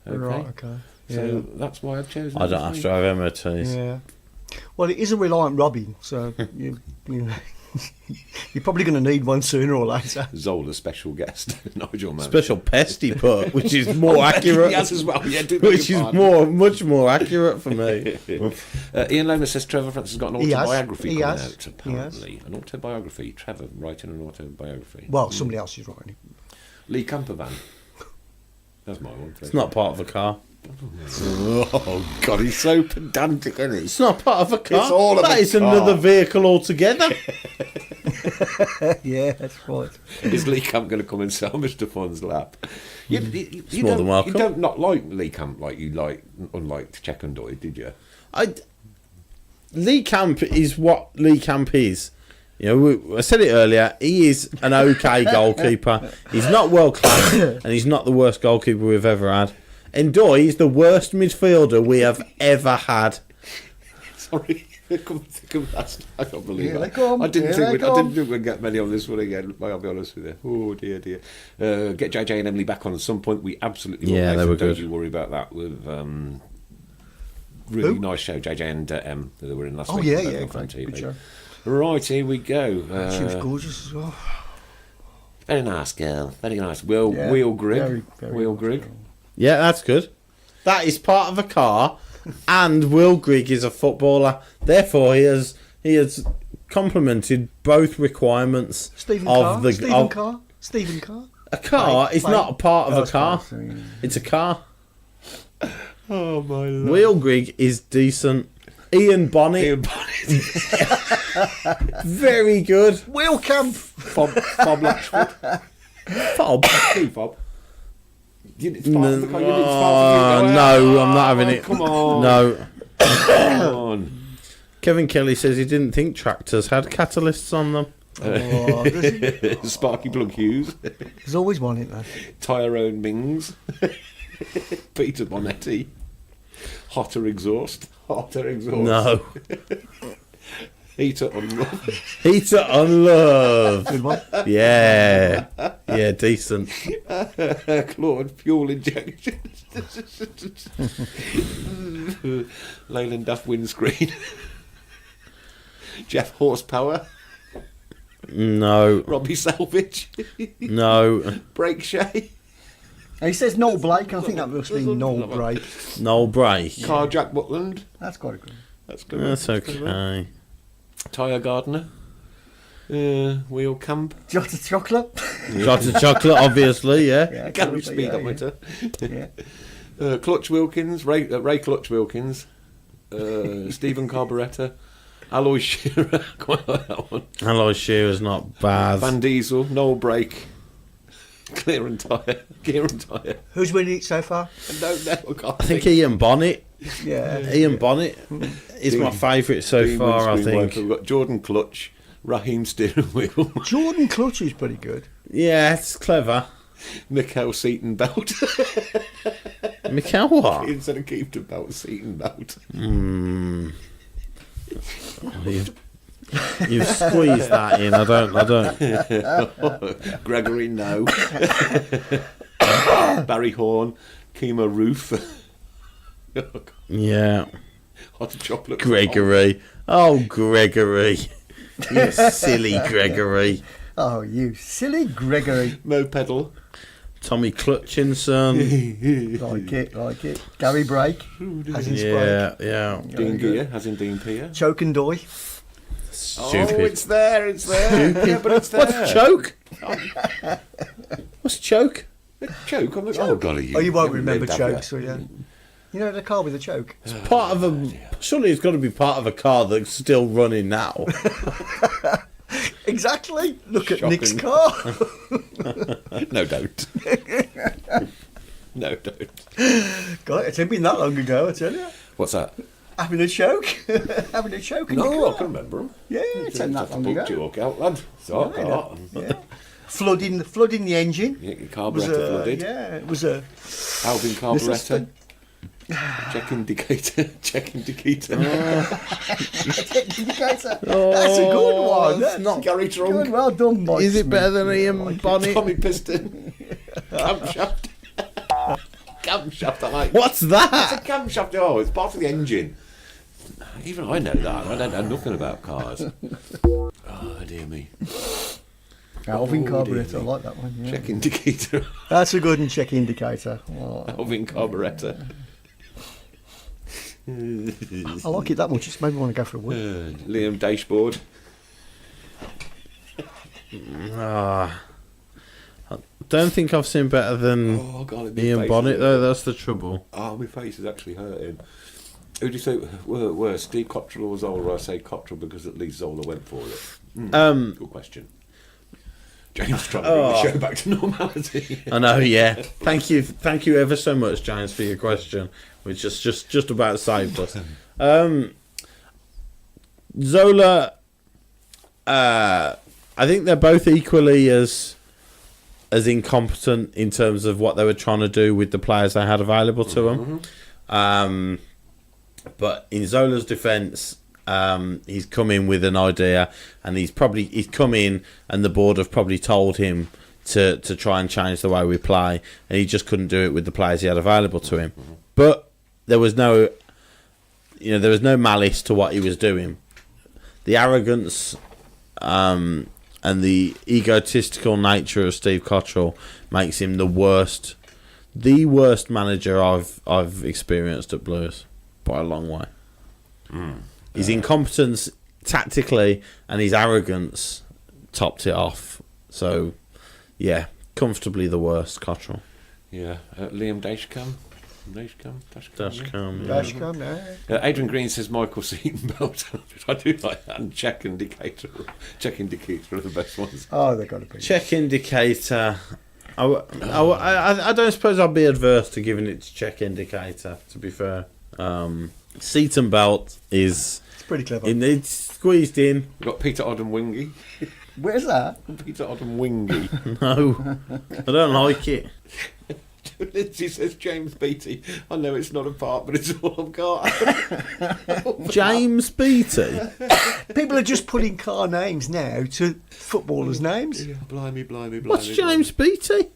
Okay? Right, okay. So that's why I've chosen. I don't have to drive MOTs. Yeah. Well, it is a reliant Robbie, so you're probably going to need one sooner or later. Zola special guest, Nigel Mann. Special pest he put, which is more accurate. Yes, as well. Yeah, which is much more accurate for me. Ian Lomas says Trevor Francis has got an autobiography coming out, apparently. He has. An autobiography. Trevor writing an autobiography. Well, somebody else is writing it. Lee Campervan. That's my one. It's not part of a car. Oh, God, he's so pedantic, isn't he? It's not part of a car. It's all of that a is car. Another vehicle altogether. Yeah, that's right. Is Lee Camp going to come and sell Mr. Fun's lap? You more than welcome. You don't not like Lee Camp like you like, unlike Check and Doyle, did you? Lee Camp is what Lee Camp is. You know, I said it earlier. He is an okay goalkeeper. He's not world class, and he's not the worst goalkeeper we've ever had. And Doy is the worst midfielder we have ever had. Sorry, come think of that. I can't believe Here that. they come. I didn't Here think they we'd get many on this one again. I'll be honest with you. Oh dear. Get JJ and Emily back on at some point. We absolutely will. Yeah, they were Don't good. you worry about that. With really nice show, JJ and Em that were in last week. Yeah, both on great. TV. Good show. Right, here we go. She was gorgeous as well. Very nice girl. Very nice. Wheel Grigg. Very Wheel nice Grigg. girl. Yeah, that's good. That is part of a car, and Will Grigg is a footballer. Therefore, he has complemented both requirements Stephen of Carr. the Stephen Carr. A car is not a part of a it's car. part, so, yeah. It's a car. Oh my lord. Will Grigg is decent. Ian Bonnet, very good. Will Camp. Fob Latchford. Fob. Fob. It's part of the car. It's part of No, I'm not having it. Come on. No. Come on. Kevin Kelly says he didn't think tractors had catalysts on them. Oh, there's Sparky Plug Hughes. always one in there. Tyrone Mings. Peter Bonetti. Hotter exhaust. No. Heater on love. Heater on love. Good one. Yeah. Yeah, decent. Claude fuel injection. Leyland Duff windscreen. Jeff Horsepower. No. Robbie Salvage. No. Brake Shay. And he says Noel Blake, and I think that must be Noel Blake. No break. Car Jack Butland. That's quite good. That's good. That's okay. Tyre Gardner. Wheel Camp. Jota Chocolate. Got a chocolate, obviously, yeah. Yeah, Garage yeah, speedometer. Yeah. Clutch Wilkins. Ray Clutch Wilkins. Stephen Carburettor. Aloy Shearer. Quite like that one. Aloy Shearer's not bad. Van Diesel. Noel Brake. Clear and Tyre. Gear and Tyre. Who's winning it so far? I don't know. I can't I think Ian Bonnet. Yeah. Ian Bonnet is my favourite so Dean far, I Windscreen think. Wiper. We've got Jordan Clutch. Raheem Steering Wheel. Jordan Clutch is pretty good. Yeah, it's clever. Mikhail Seaton Belt. Mikhail what? Instead of Keepton Belt, Seaton Belt. You've squeezed that in. I don't. Gregory No. Barry Horn. Kima Roof. Yeah. Hot chocolate. Gregory. Oh, Gregory. You silly Gregory. Oh, you silly Gregory. Mo Pedal. Tommy Clutchinson. Like it. Gary Brake. As in Yeah, Sprake. yeah. Dean Gear, as in Dean Peer. Choke and Doy. Stupid. Oh, it's there. Yeah, but it's there. What's choke? What's choke? Choke on the... Oh, golly. Oh, you won't haven't remember lived, have Chokes, will you? You know, the car with a choke. Part of a surely it's got to be part of a car that's still running now. Exactly. Look at Shocking. Nick's car. No doubt. No doubt. God, it hasn't been that long ago, I tell you. What's that? Having a choke. Having a choke in your No, I car. can remember them. Yeah, it's not that long ago. Joke out, lad. So Yeah, I know. Yeah. Flooding the engine. Yeah, your It was carburettor flooded. yeah, it was a Alvin carburettor. necessity. Check indicator. Check indicator. indicator. That's a good one. It's not Gary Trunk. Good, well done, Mike. Is it Smith. better than Ian Bonnet? Tommy Piston. Camshaft. Camshaft, I like. What's It's that? a camshaft. Oh, it's part of the engine. Even I know that. I don't know nothing about cars. Oh, dear me. Alvin Oh, carburettor, dear I me. like that one. Yeah. Check indicator. That's a good one, check indicator. Oh, Alvin carburettor. I like it that much, it's made me want to go for a week. Liam dashboard. Ah, I don't think I've seen better than Oh, God, my Ian face Bonnet is- though. That's the trouble. Oh, my face is actually hurting. Who do you say were Steve Cottrell or Zola? I say Cottrell because at least Zola went for it. Good question. James trying to bring the show back to normality. I know. Yeah. Thank you ever so much, James, for your question, which just about saved us. Zola, I think they're both equally as incompetent in terms of what they were trying to do with the players they had available to them. But in Zola's defence, he's come in with an idea, and he's come in, and the board have probably told him to try and change the way we play, and he just couldn't do it with the players he had available to him. But there was no malice to what he was doing. The arrogance and the egotistical nature of Steve Cottrell makes him the worst manager I've experienced at Blues by a long way. His incompetence tactically and his arrogance topped it off. So, yeah, comfortably the worst, Cottrell. Yeah, Liam Dashcam. Dashcam, yeah. Dashcam, no. Adrian Green says Michael Seaton belt. I do like that. And check indicator are the best ones. Oh, they've got to be. Check indicator. I don't suppose I'd be adverse to giving it to check indicator, to be fair. Seat and belt is... It's pretty clever. It's squeezed in. We've got Peter Odom Wingy. Where's that? Peter Odom Wingy. No, I don't like it. Lindsay says James Beattie. I know it's not a part, but it's all I've got. James Beattie. People are just putting car names now to footballers' names. Blimey. What's James Beattie?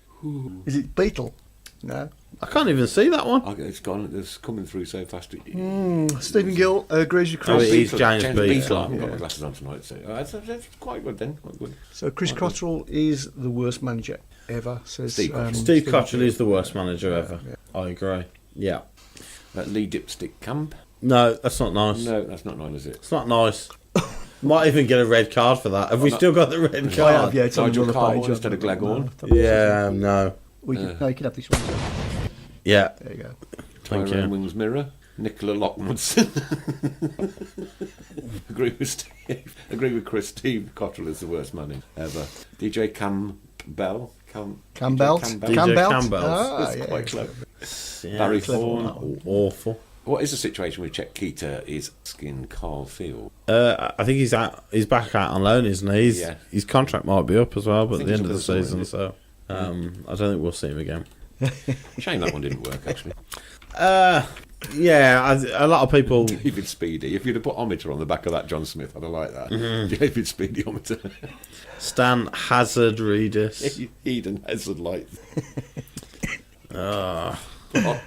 Is it Beetle? No. I can't even see that one. It's gone. It's coming through so fast. Stephen Gill agrees with Oh, Chris. it is James Beattie. I haven't got my glasses on tonight, so that's quite good then. Quite good. So Chris Cottrell is the worst manager ever, says Steve Cottrell. Steve Cottrell is the worst manager ever. I agree. Yeah. Lee Dipstick Camp. No, that's not nice. No, that's not nice, is it? It's not nice. Might even get a red card for that. Have we still got the red I have, card? yeah, it's on Nigel another Carmel page. instead of Gleghorn. Yeah, no. No, you can have this one. Yeah. There you go. Thank Tyrone you. Wings Mirror. Nicola Lockwoodson. Agree with Chris. Steve Cottrell is the worst man ever. DJ Campbell. Campbell. DJ Campbell. Campbell. Ah, That's yeah. quite clever. Yeah. Barry clever Thorne. one. Awful. What is the situation with Chet Keita? Is skin Carl Field? I think he's back out on loan, isn't he? Yeah. His contract might be up as well, but at think the it's end of up the this summer, season, isn't so I don't think we'll see him again. Shame that one didn't work, actually. Yeah, a lot of people. David Speedy. If you'd have put Ometer on the back of that John Smith, I'd have liked that. David Speedy Ometer. Stan Hazard Reedus. Eden Hazard Light. Hot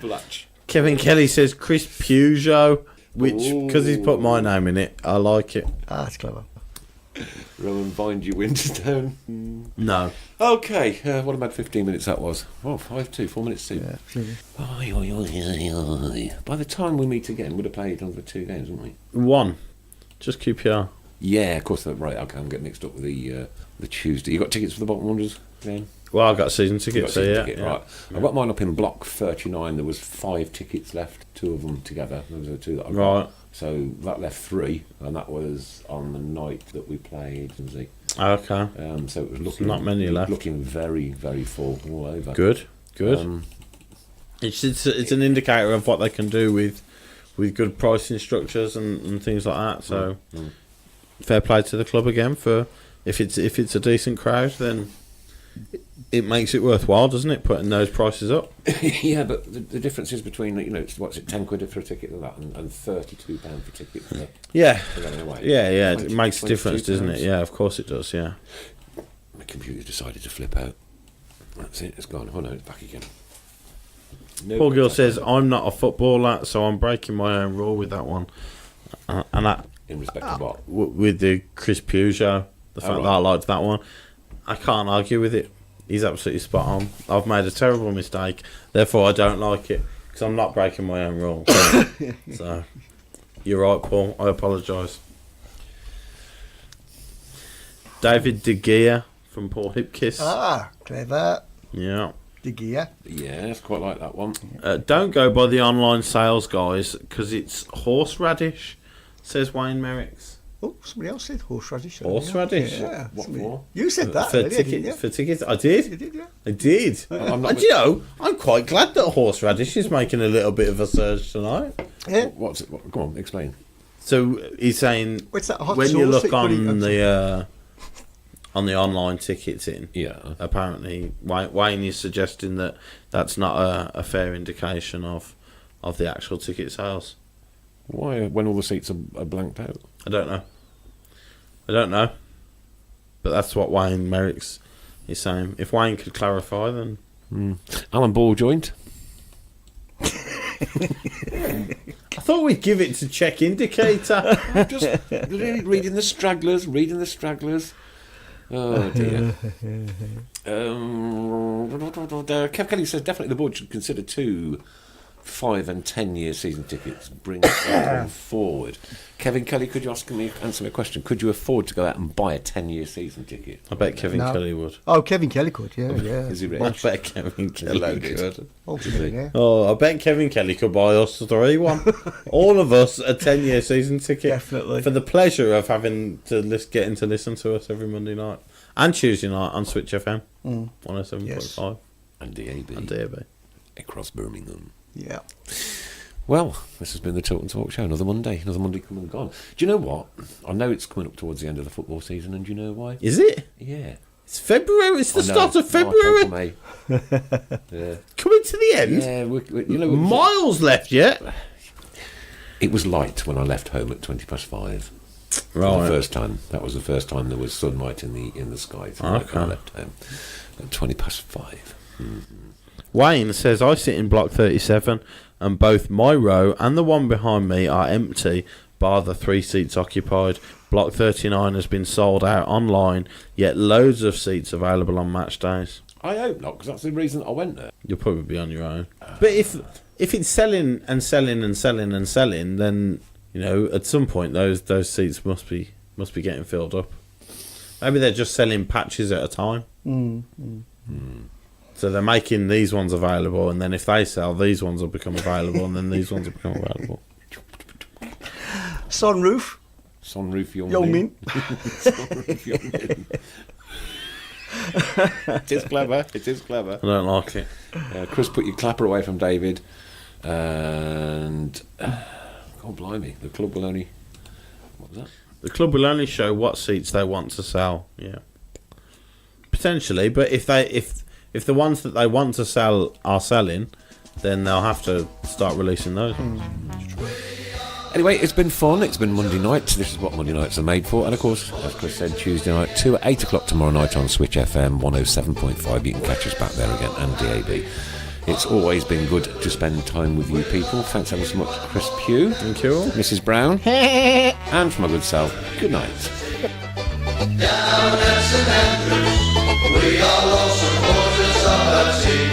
Blatch. Kevin Kelly says Chris Peugeot, which, because he's put my name in it, I like it. Ah, that's clever. Rowan Bind you Winterstone. No. Okay, what about 15 minutes that was? Oh, 5-2, 4 minutes 2. Yeah, absolutely. By the time we meet again, we'd have played another 2 games, wouldn't we? One. Just QPR. Yeah, of course. Right, okay, I'm getting mixed up with the Tuesday. You got tickets for the Bolton Wanderers? Glenn? Well, I got season You tickets, got a so ticket, yeah. right. I got mine up in block 39. There was 5 tickets left, 2 of them together. Those are the 2 that I got. Right. So that left 3, and that was on the night that we played Swansea. Okay. So it was looking Not many left. Looking very, very full all over. Good. Um, It's an indicator of what they can do with good pricing structures and things like that. So fair play to the club again for if it's a decent crowd, then it makes it worthwhile, doesn't it? Putting those prices up. yeah, but the difference is between what's it, £10 for a ticket like that, and £32 for a ticket for going away. Yeah. 20, It makes a difference, doesn't it? Yeah, of course it does. Yeah. My computer decided to flip out. That's it. It's gone. Oh no, it's back again. No Paul Gill contact. says I'm not a footballer, so I'm breaking my own rule with that one. And that In respect to what? with the Chris Peugeot, the fact that I liked that one, I can't argue with it. He's absolutely spot on. I've made a terrible mistake, therefore I don't like it because I'm not breaking my own rule. So you're right, Paul. I apologise. David De Gea from Paul Hipkiss. Clever. Yeah. De Gea. Yeah, it's quite like that one. Don't go by the online sales guys because it's horseradish, says Wayne Merricks. Oh, somebody else said horseradish. Horseradish? Yeah. What for? You said that. For earlier, didn't you? tickets, for tickets, I did. You did, yeah. I did. I'm not And you know, I'm quite glad that horseradish is making a little bit of a surge tonight. Yeah. What's it? Go on, explain. So he's saying What's that hot when you sauce look that you put on the online ticketing, Yeah. apparently Wayne is suggesting that that's not a fair indication of the actual ticket sales. Why, when all the seats are blanked out? I don't know. But that's what Wayne Merricks is saying. If Wayne could clarify, then... Alan Ball joint. I thought we'd give it to check indicator. Just reading the stragglers. Oh dear. Kev Kelly says definitely the board should consider 2 5 and 10 year season tickets. Bring them forward. Kevin Kelly, could you answer me a question? Could you afford to go out and buy a 10-year season ticket? I bet Kevin No. Kelly would. Oh, Kevin Kelly could, yeah. Is he rich? I bet Kevin Kelly loaded? could. Ultimately, yeah. Oh, I bet Kevin Kelly could buy us 3 one. All of us a 10-year season ticket. Definitely. For the pleasure of having to getting to listen to us every Monday night and Tuesday night on Switch FM 107.5 And DAB. and DAB. Across Birmingham. Yeah. Well, this has been the Tilton Talk Show. Another Monday come and gone. Do you know what? I know it's coming up towards the end of the football season, and do you know why? Is it? Yeah. It's February. It's the I know. start of March, February. April, May. Yeah. Coming to the end. Yeah, Miles left yet. it was light when I left home at 5:20. Right. The first time. That was the first time there was sunlight in the sky. So Okay. I left home at 5:20. Wayne says, I sit in block 37 and both my row and the one behind me are empty, bar the 3 seats occupied. Block 39 has been sold out online, yet loads of seats available on match days. I hope not, because that's the reason I went there. You'll probably be on your own. But if it's selling and selling and selling and selling, then, you know, at some point those seats must be getting filled up. Maybe they're just selling patches at a time. So they're making these ones available, and then if they sell, these ones will become available, and then these ones will become available. Sunroof. Sunroof Young Min. Sunroof Young Min. It is clever. I don't like it. Chris, put your clapper away from David, and God blimey, the club will only. What was that? The club will only show what seats they want to sell. Yeah, potentially, but if the ones that they want to sell are selling, then they'll have to start releasing those ones. Anyway, it's been fun. It's been Monday night. This is what Monday nights are made for. And of course, as Chris said, Tuesday night, 2 at 8 o'clock tomorrow night on Switch FM 107.5. You can catch us back there again, and DAB. It's always been good to spend time with you people. Thanks ever so much, Chris Pugh. Thank you all. Mrs. Brown. And for my good self, good night. Down at St Andrews, we are lost supporters of our team.